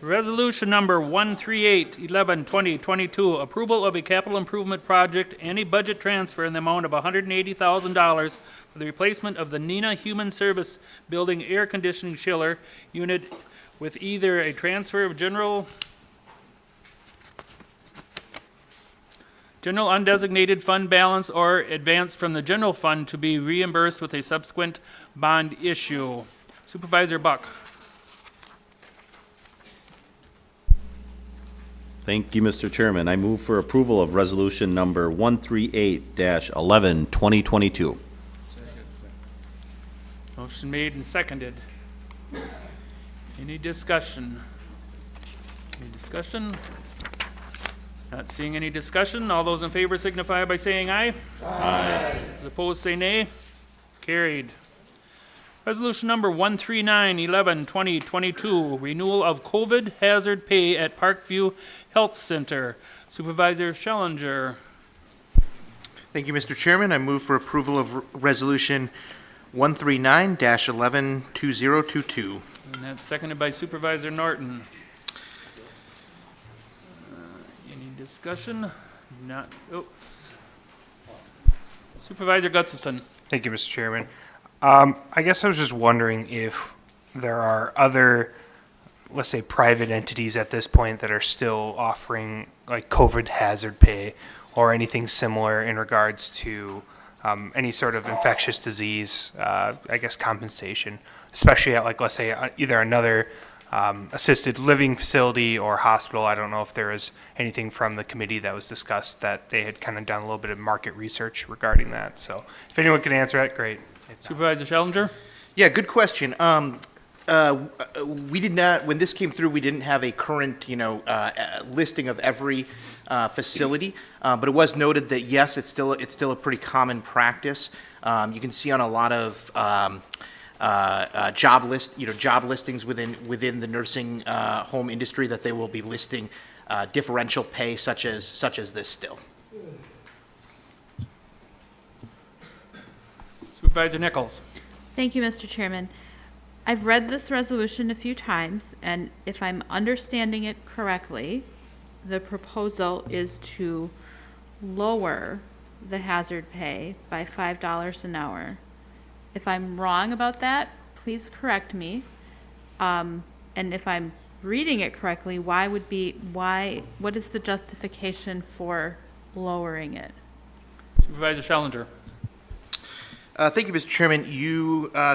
Resolution number 138-11-2022, approval of a capital improvement project and a budget transfer in the amount of $180,000 for the replacement of the Neenah Human Service Building air conditioning chiller unit with either a transfer of general undesignated fund balance or advance from the general fund to be reimbursed with a subsequent bond issue. Supervisor Buck. Thank you, Mr. Chairman. I move for approval of resolution number 138-11-2022. Motion made and seconded. Any discussion? Any discussion? Not seeing any discussion. All those in favor signify by saying aye. Aye. Those opposed say nay. Carried. Resolution number 139-11-2022, renewal of COVID hazard pay at Parkview Health Center. Supervisor Schellinger. Thank you, Mr. Chairman. I move for approval of Resolution 139-11-2022. And that's seconded by Supervisor Norton. Any discussion? Not, oops. Supervisor Gustafson. Thank you, Mr. Chairman. I guess I was just wondering if there are other, let's say, private entities at this point that are still offering like COVID hazard pay or anything similar in regards to any sort of infectious disease, I guess, compensation, especially at, like, let's say, either another assisted living facility or hospital. I don't know if there is anything from the committee that was discussed that they had kind of done a little bit of market research regarding that. So if anyone can answer that, great. Supervisor Schellinger. Yeah, good question. We did not, when this came through, we didn't have a current, listing of every facility, but it was noted that yes, it's still a pretty common practice. You can see on a lot of job listings within the nursing home industry that they will be listing differential pay such as this still. Supervisor Nichols. Thank you, Mr. Chairman. I've read this resolution a few times, and if I'm understanding it correctly, the proposal is to lower the hazard pay by $5 an hour. If I'm wrong about that, please correct me. And if I'm reading it correctly, what is the justification for lowering it? Supervisor Schellinger. Thank you, Mr. Chairman.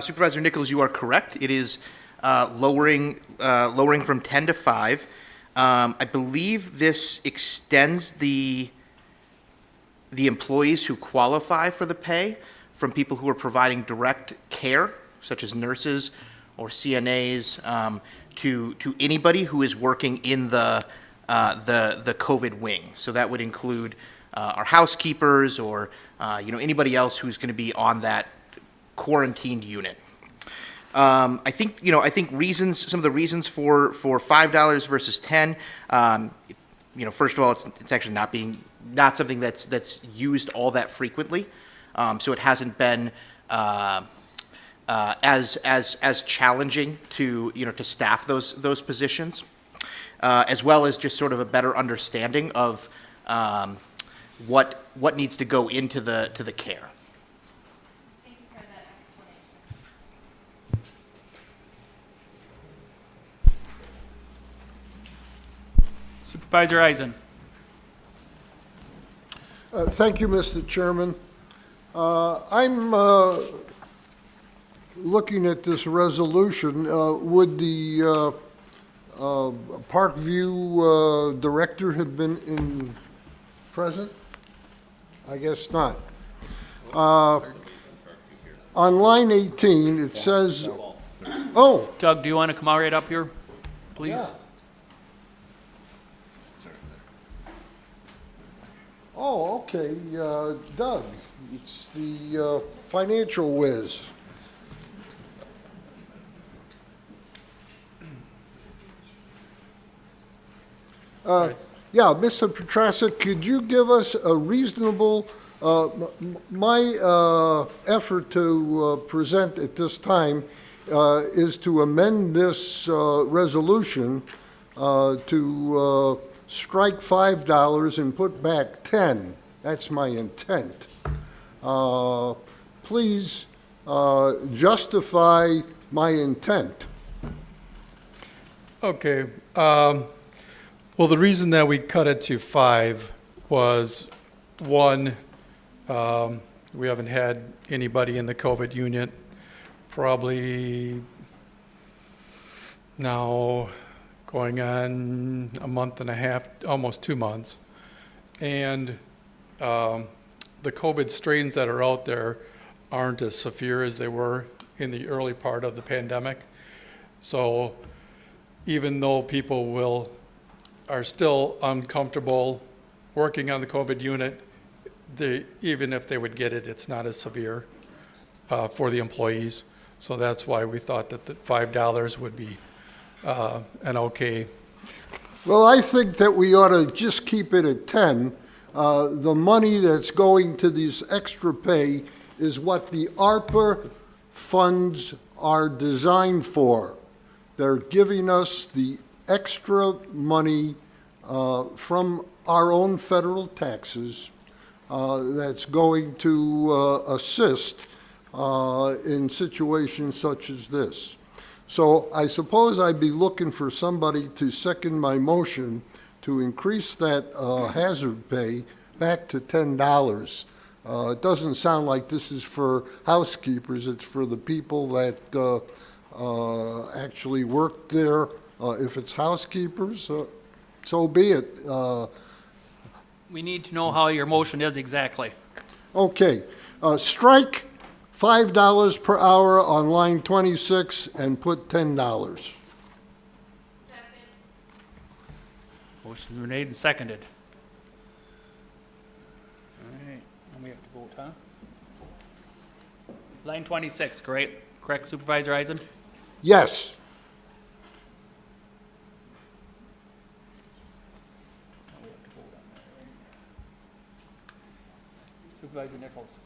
Supervisor Nichols, you are correct. It is lowering from 10 to 5. I believe this extends the employees who qualify for the pay from people who are providing direct care, such as nurses or CNAs, to anybody who is working in the COVID wing. So that would include our housekeepers or anybody else who's going to be on that quarantined unit. I think some of the reasons for $5 versus 10. First of all, it's actually not something that's used all that frequently, so it hasn't been as challenging to staff those positions, as well as just sort of a better understanding of what needs to go into the care. Thank you for that explanation. Supervisor Eisen. Thank you, Mr. Chairman. I'm looking at this resolution. Would the Parkview director have been present? I guess not. On line 18, it says, oh. Doug, do you want to come right up here, please? Yeah. Oh, okay, Doug, it's the financial whiz. Yeah, Mr. Petrasek, could you give us a reasonable, my effort to present at this time is to amend this resolution to strike $5 and put back 10. That's my intent. Please justify my intent. Okay. Well, the reason that we cut it to 5 was, one, we haven't had anybody in the COVID unit probably now going on a month and a half, almost 2 months. And the COVID strains that are out there aren't as severe as they were in the early part of the pandemic. So even though people are still uncomfortable working on the COVID unit, even if they would get it, it's not as severe for the employees. So that's why we thought that the $5 would be an okay. Well, I think that we ought to just keep it at 10. The money that's going to these extra pay is what the ARPA funds are designed for. They're giving us the extra money from our own federal taxes that's going to assist in situations such as this. So I suppose I'd be looking for somebody to second my motion to increase that hazard pay back to $10. It doesn't sound like this is for housekeepers, it's for the people that actually work there. If it's housekeepers, so be it. We need to know how your motion is exactly. Okay, strike $5 per hour on line 26 and put $10. Motion's been made and seconded. All right, and we have to vote, huh? Line 26, correct, Supervisor Eisen? Yes. Supervisor Nichols.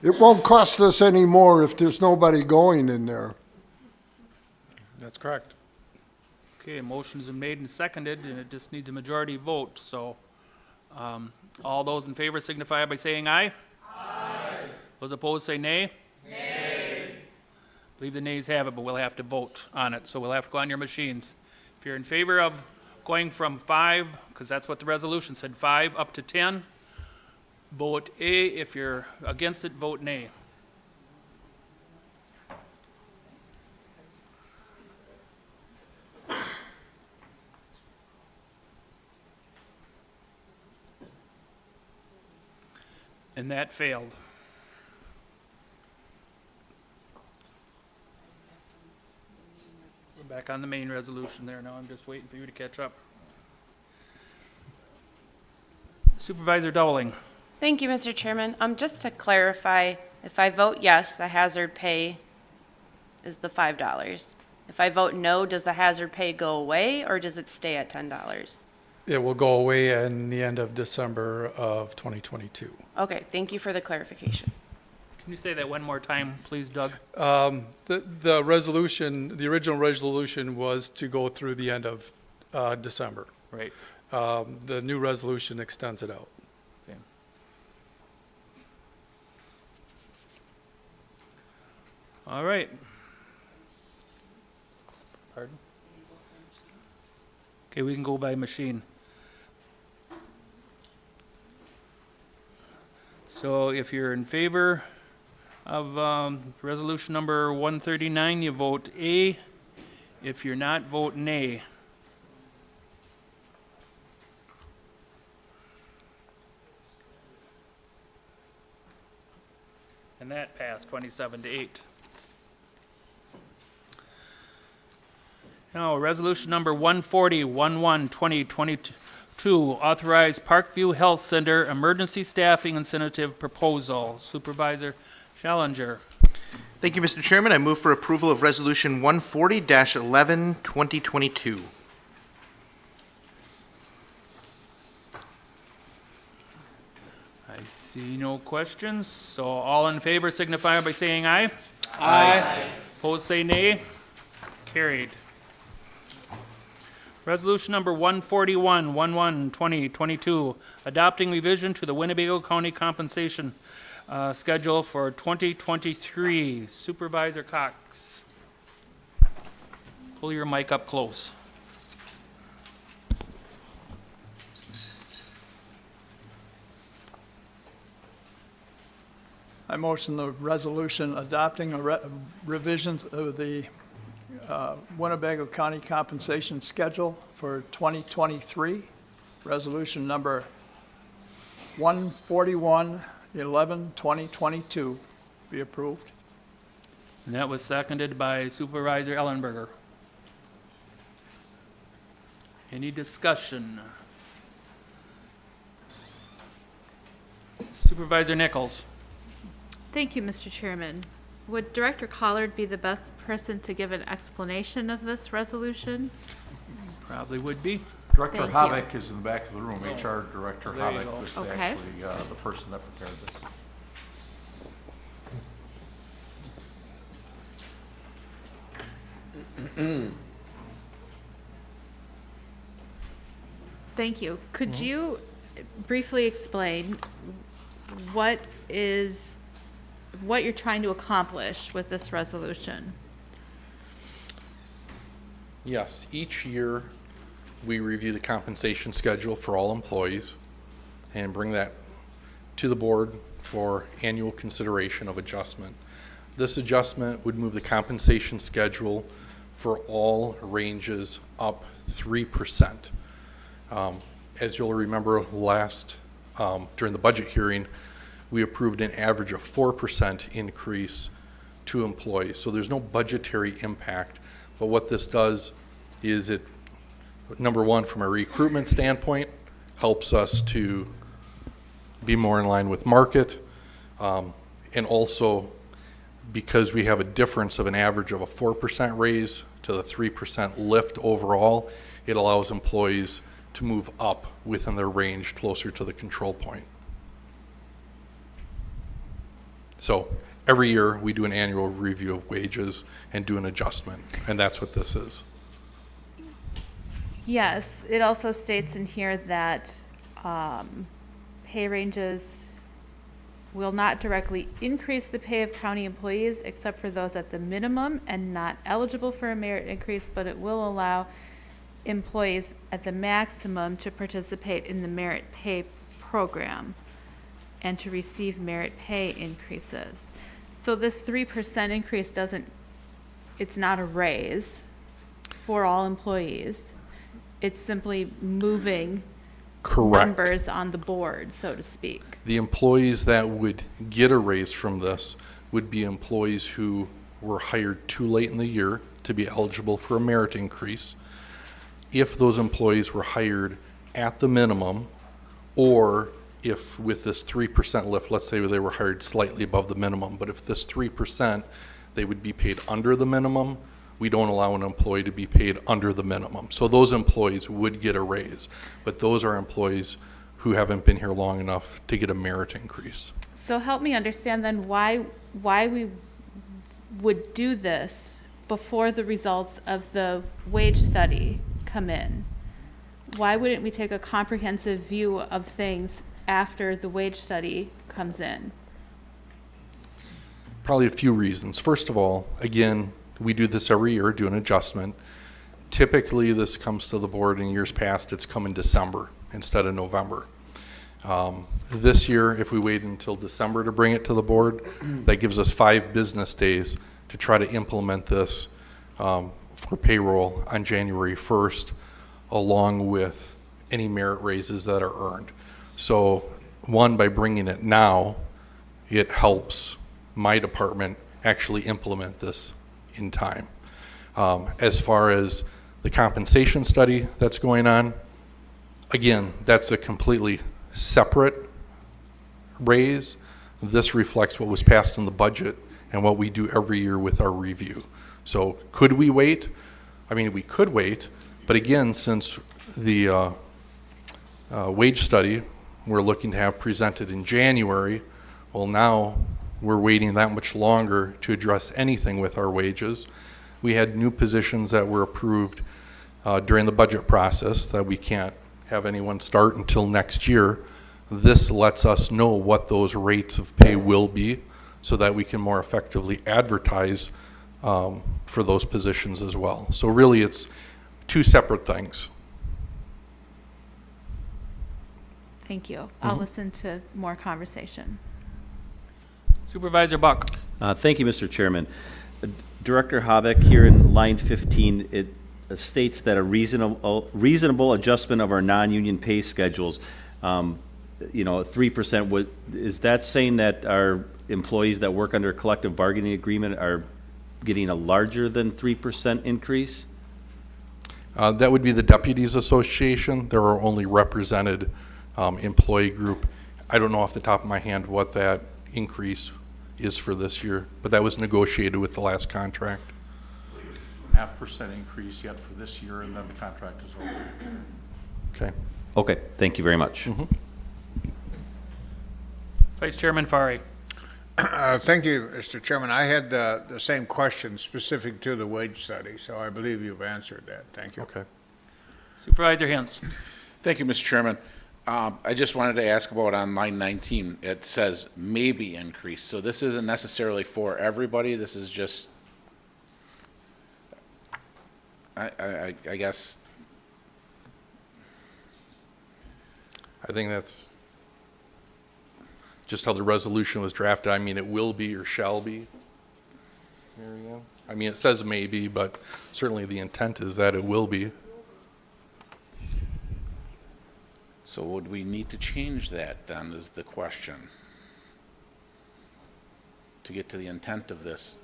It won't cost us any more if there's nobody going in there. That's correct. Okay, motion's been made and seconded, and it just needs a majority vote, so, all those in favor signify by saying aye. Aye. Those opposed say nay. Nay. I believe the nays have it, but we'll have to vote on it, so we'll have to go on your machines. If you're in favor of going from 5, because that's what the resolution said, 5 up to 10, vote A. If you're against it, vote nay. And that failed. We're back on the main resolution there now. I'm just waiting for you to catch up. Supervisor Dowling. Thank you, Mr. Chairman. Just to clarify, if I vote yes, the hazard pay is the $5. If I vote no, does the hazard pay go away or does it stay at $10? It will go away in the end of December of 2022. Okay, thank you for the clarification. Can you say that one more time, please, Doug? The resolution, the original resolution was to go through the end of December. Right. The new resolution extends it out. Okay. All right. Pardon? Okay, we can go by machine. So if you're in favor of resolution number 139, you vote A. If you're not, vote nay. And that passed 27-8. Now, resolution number 140-11-2022, authorize Parkview Health Center emergency staffing incentive proposal. Supervisor Challenger. Thank you, Mr. Chairman. I move for approval of Resolution 140-11, 2022. I see no questions, so all in favor signify by saying aye. Aye. Opposed, say nay. Carried. Resolution number 141-11-2022, adopting revision to the Winnebago County compensation schedule for 2023. Supervisor Cox. Pull your mic up close. I motion the resolution adopting a revision of the Winnebago County compensation schedule for 2023. Resolution number 141-11-2022 be approved. And that was seconded by Supervisor Ellenberger. Any discussion? Supervisor Nichols. Thank you, Mr. Chairman. Would Director Collard be the best person to give an explanation of this resolution? Probably would be. Director Thank you. Havoc is in the back of the room. HR Director There you Havoc go. was Okay. actually the person that prepared this. Thank you. Could you briefly explain what you're trying to accomplish with this resolution? Yes, each year we review the compensation schedule for all employees and bring that to the board for annual consideration of adjustment. This adjustment would move the compensation schedule for all ranges up 3%. As you'll remember during the budget hearing, we approved an average of 4% increase to employees. So there's no budgetary impact, but what this does is it, number one, from a recruitment standpoint, helps us to be more in line with market, and also because we have a difference of an average of a 4% raise to the 3% lift overall, it allows employees to move up within their range closer to the control point. So every year we do an annual review of wages and do an adjustment, and that's what this is. Yes, it also states in here that pay ranges will not directly increase the pay of county employees except for those at the minimum and not eligible for a merit increase, but it will allow employees at the maximum to participate in the merit pay program and to receive merit pay increases. So this 3% increase it's not a raise for all employees. It's simply moving Correct. numbers on the board, so to speak. The employees that would get a raise from this would be employees who were hired too late in the year to be eligible for a merit increase. If those employees were hired at the minimum, or if with this 3% lift, let's say they were hired slightly above the minimum, but if this 3%, they would be paid under the minimum, we don't allow an employee to be paid under the minimum. So those employees would get a raise, but those are employees who haven't been here long enough to get a merit increase. So help me understand then why we would do this before the results of the wage study come in. Why wouldn't we take a comprehensive view of things after the wage study comes in? Probably a few reasons. First of all, again, we do this every year, do an adjustment. Typically, this comes to the board in years past, it's come in December instead of November. This year, if we wait until December to bring it to the board, that gives us 5 business days to try to implement this for payroll on January 1st, along with any merit raises that are earned. So, one, by bringing it now, it helps my department actually implement this in time. As far as the compensation study that's going on, again, that's a completely separate raise. This reflects what was passed in the budget and what we do every year with our review. So could we wait? I mean, we could wait, but again, since the wage study we're looking to have presented in January, well, now we're waiting that much longer to address anything with our wages. We had new positions that were approved during the budget process that we can't have anyone start until next year. This lets us know what those rates of pay will be so that we can more effectively advertise for those positions as well. So really, it's two separate things. Thank you. I'll listen to more conversation. Supervisor Buck. Thank you, Mr. Chairman. Director Habeck, here in line 15, it states that a reasonable adjustment of our non-union pay schedules, 3% is that saying that our employees that work under a collective bargaining agreement are getting a larger than 3% increase? That would be the Deputies Association. They're our only represented employee group. I don't know off the top of my hand what that increase is for this year, but that was negotiated with the last contract. 0.5% increase yet for this year, and then the contract is over. Okay. Okay, thank you very much. Vice Chairman Fari. Thank you, Mr. Chairman. I had the same question specific to the wage study, so I believe you've answered that. Thank you. Okay. Supervisor Hintz. Thank you, Mr. Chairman. I just wanted to ask about on line 19. It says maybe increase. So this isn't necessarily for everybody. This is just, I guess. I think that's just how the resolution was drafted. I mean, it will be or shall be. Mary Ann? I mean, it says maybe, but certainly the intent is that it will be. So would we need to change that then, is the question, to get to the intent of this?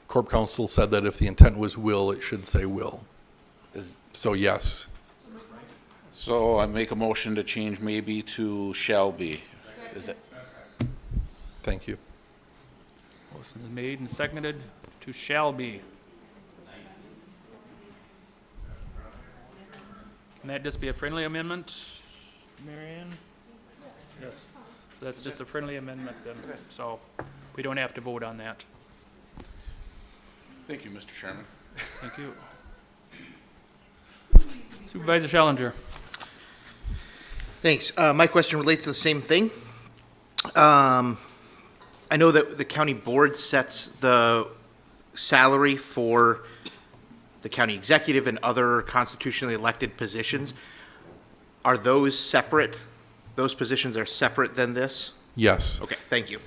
Corp Counsel said that if the intent was will, it should say will. So yes. So I make a motion to change maybe to shall be. Is it? Thank you. Motion is made and seconded to shall be. Can that just be a friendly amendment, Mary Ann? Yes. That's just a friendly amendment then, so we don't have to vote on that. Thank you, Mr. Chairman. Thank you. Supervisor Schellinger. Thanks. My question relates to the same thing. I know that the county board sets the salary for the county executive and other constitutionally elected positions. Are those separate? Those positions are separate than this? Yes. Okay, thank you.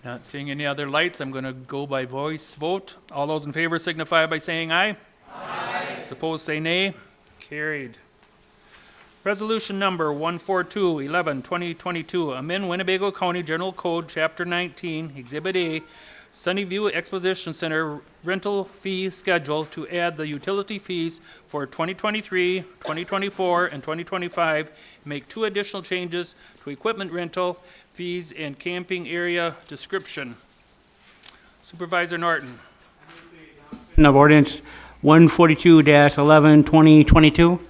Not seeing any other lights, I'm going to go by voice vote. All those in favor signify by saying aye. Aye. Opposed, say nay. Carried. Resolution number 142-11-2022, amend Winnebago County General Code, Chapter 19, Exhibit A, Sunnyview Exposition Center rental fee schedule to add the utility fees for 2023, 2024, and 2025. Make two additional changes to equipment rental fees and camping area description. Supervisor Norton. Of ordinance 142-11-2022.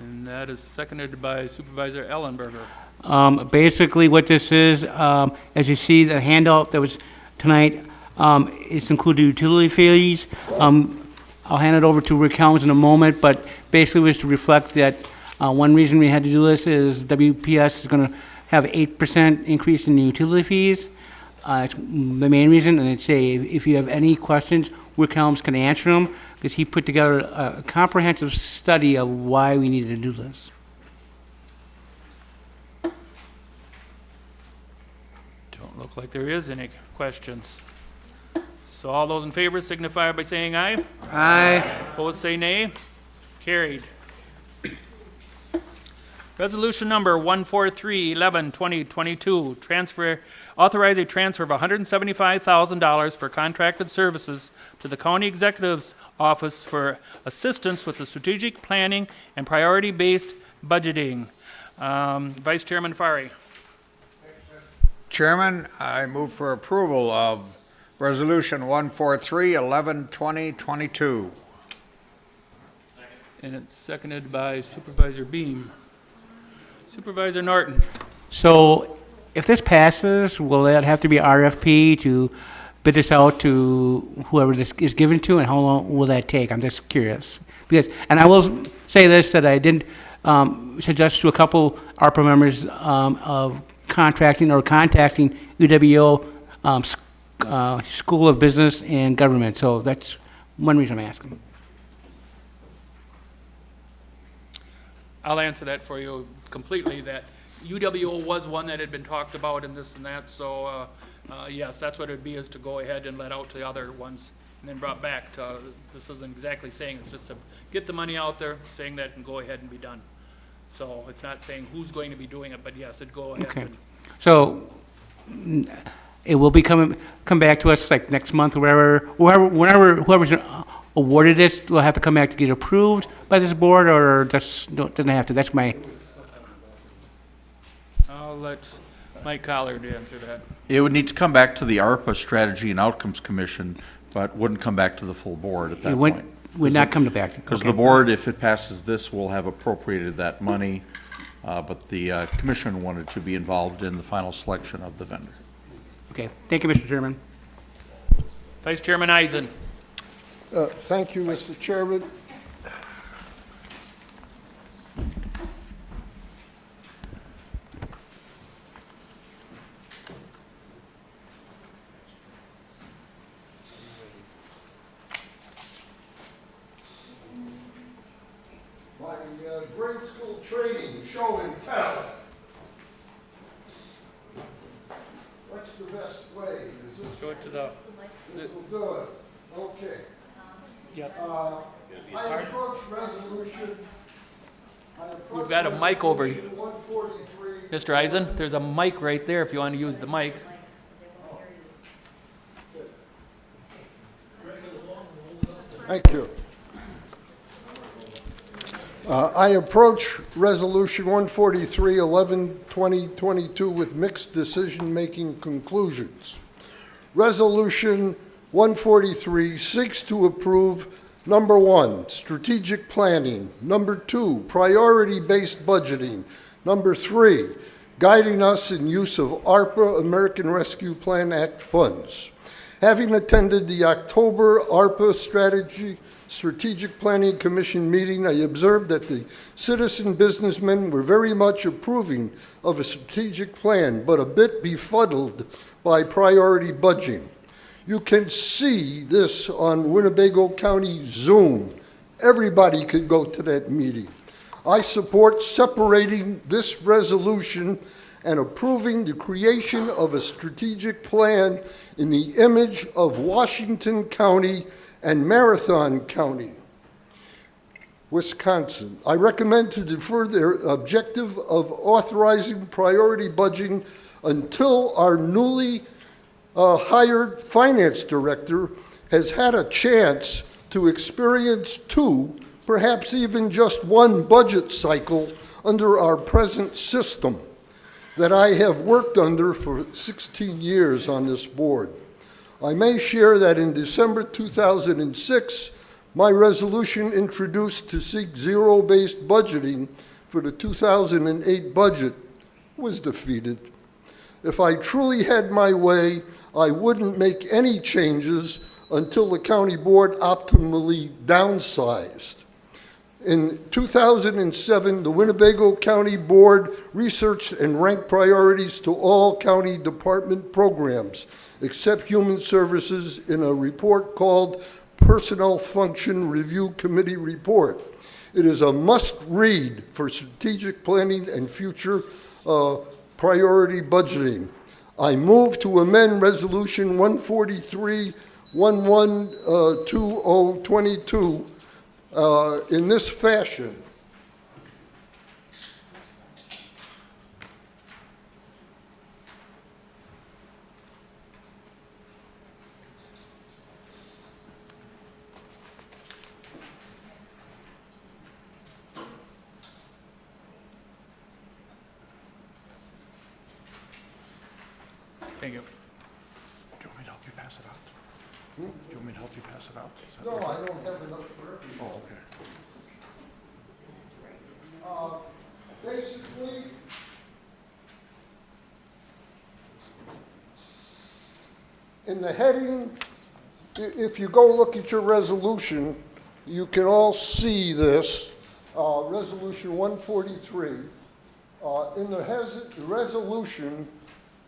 And that is seconded by Supervisor Ellenberger. Basically, what this is, as you see the handout that was tonight, it's included utility fees. I'll hand it over to Rick Helms in a moment, but basically was to reflect that one reason we had to do this is WPS is going to have 8% increase in the utility fees. It's the main reason, and I'd say if you have any questions, Rick Helms can answer them, because he put together a comprehensive study of why we needed to do this. Don't look like there is any questions. So all those in favor signify by saying aye. Aye. Opposed, say nay. Carried. Resolution number 14311, 2022, authorize a transfer of $175,000 for contracted services to the County Executive's Office for assistance with the strategic planning and priority-based budgeting. Vice Chairman Fari. Chairman, I move for approval of Resolution 14311, 2022. And it's seconded by Supervisor Beam. Supervisor Norton. So if this passes, will that have to be RFP to bid this out to whoever this is given to, and how long will that take? I'm just curious. Because, and I will say this, that I did suggest to a couple ARPA members of contracting or contacting UWO School of Business and Government. So that's one reason I'm asking. I'll answer that for you completely, that UWO was one that had been talked about and this and that, so yes, that's what it would be, is to go ahead and let out to the other ones and then brought back to, this isn't exactly saying, it's just to get the money out there, saying that and go ahead and be done. So it's not saying who's going to be doing it, but yes, it'd go ahead. Okay. So it will be come back to us like next month or wherever, whoever's awarded this will have to come back to get approved by this board, or just doesn't have to? That's my. I'll let Mike Collard answer that. It would need to come back to the ARPA Strategy and Outcomes Commission, but wouldn't come back to the full board at that point. Would not come back. Because the board, if it passes this, will have appropriated that money, but the commission wanted to be involved in the final selection of the vendor. Okay. Thank you, Mr. Chairman. Vice Chairman Eisen. Thank you, Mr. Chairman. My grade school training, show and tell. What's the best way? Is this? Go to the. This will do it. Okay. Yes. I approach resolution. We've got a mic over here. 143. Mr. Eisen, there's a mic right there if you want to use the mic. Thank you. I approach Resolution 143-11, 2022 with mixed decision-making conclusions. Resolution 143 seeks to approve, number 1, strategic planning, number 2, priority-based budgeting, number 3, guiding us in use of ARPA, American Rescue Plan Act funds. Having attended the October ARPA Strategic Planning Commission meeting, I observed that the citizen businessmen were very much approving of a strategic plan, but a bit befuddled by priority budgeting. You can see this on Winnebago County Zoom. Everybody could go to that meeting. I support separating this resolution and approving the creation of a strategic plan in the image of Washington County and Marathon County, Wisconsin. I recommend to defer their objective of authorizing priority budgeting until our newly hired finance director has had a chance to experience 2, perhaps even just 1 budget cycle under our present system that I have worked under for 16 years on this board. I may share that in December 2006, my resolution introduced to seek zero-based budgeting for the 2008 budget was defeated. If I truly had my way, I wouldn't make any changes until the county board optimally downsized. In 2007, the Winnebago County Board researched and ranked priorities to all county department programs, except Human Services, in a report called Personnel Function Review Committee Report. It is a must-read for strategic planning and future priority budgeting. I move to amend Resolution 143-11-2022 in this fashion. Thank you. Do you want me to help you pass it out? Do you want me to help you pass it out? No, I don't have enough for everyone. Oh, okay. Basically, in the heading, if you go look at your resolution, you can all see this, Resolution 143. In the resolution,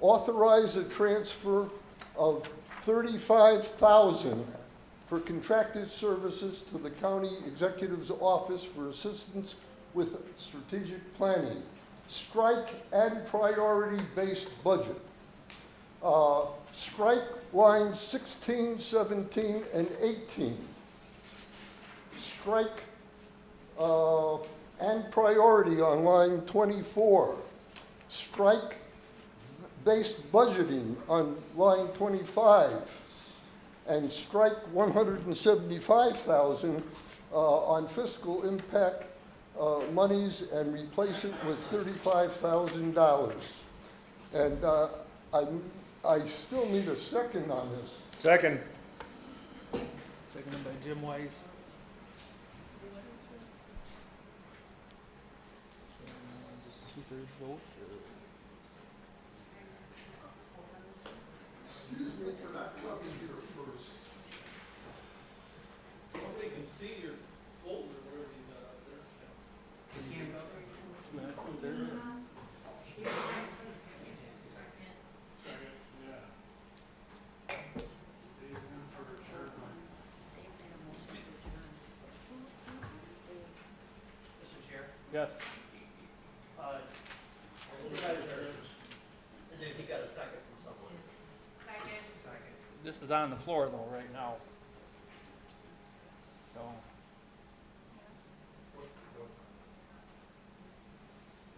authorize a transfer of $35,000 for contracted services to the county executive's office for assistance with strategic planning. Strike and priority-based budget. Strike lines 16, 17, and 18. Strike and priority on line 24. Strike based budgeting on line 25. And strike 175,000 on fiscal impact monies and replace it with $35,000. And I still need a second on this. Second. Seconded by Jim Wise. Two-thirds vote. Excuse me for not coming here first. Nobody can see your folder where you got up there. Mr. Chair? Yes. And then he got a second from someone. Second. This is on the floor though, right now. So.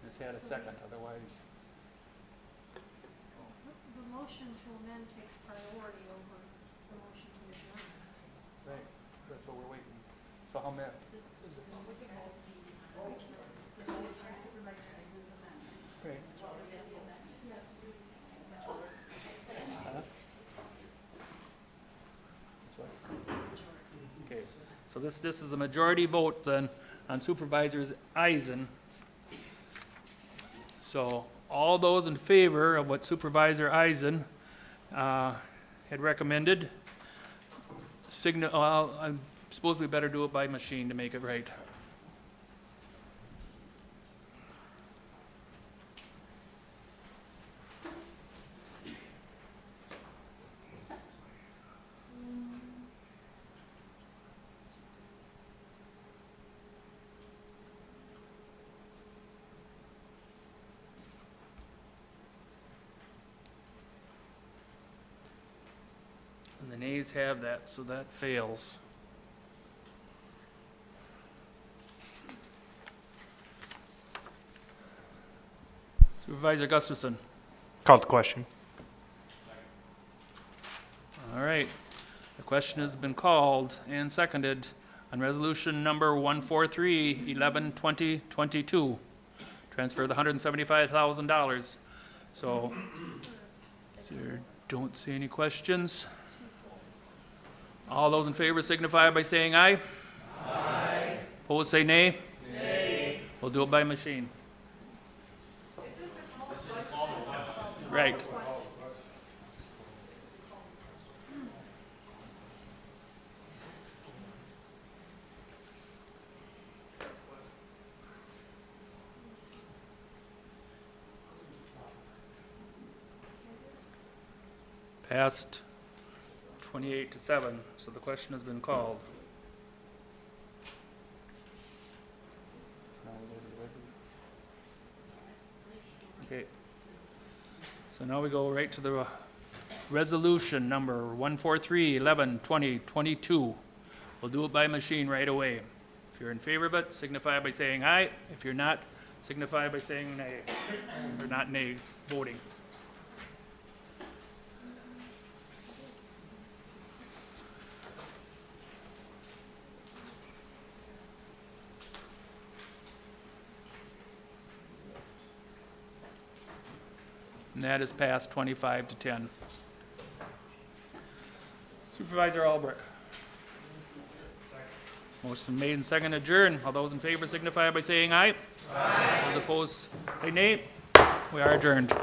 It's had a second, otherwise. The motion to amend takes priority over the motion to adjourn. Right, that's what we're waiting. So how many? Right. Okay, so this is a majority vote then on Supervisor Eisen. So all those in favor of what Supervisor Eisen had recommended, I suppose we better do it by machine to make it right. And the nays have that, so that fails. Supervisor Gustafson. Call the question. All right. The question has been called and seconded on resolution number 143-11-2022. Transfer the $175,000. So, don't see any questions. All those in favor signify by saying aye. Aye. Opposed, say nay. Nay. We'll do it by machine. Right. Passed 28-7, so the question has been called. Okay. So now we go right to the resolution number 143-11-2022. We'll do it by machine right away. If you're in favor of it, signify by saying aye. If you're not, signify by saying nay, or not nay, voting. And that is passed 25 to 10. Supervisor Albrecht. Motion made and second adjourn. All those in favor signify by saying aye. Aye. Those opposed, say nay. We are adjourned.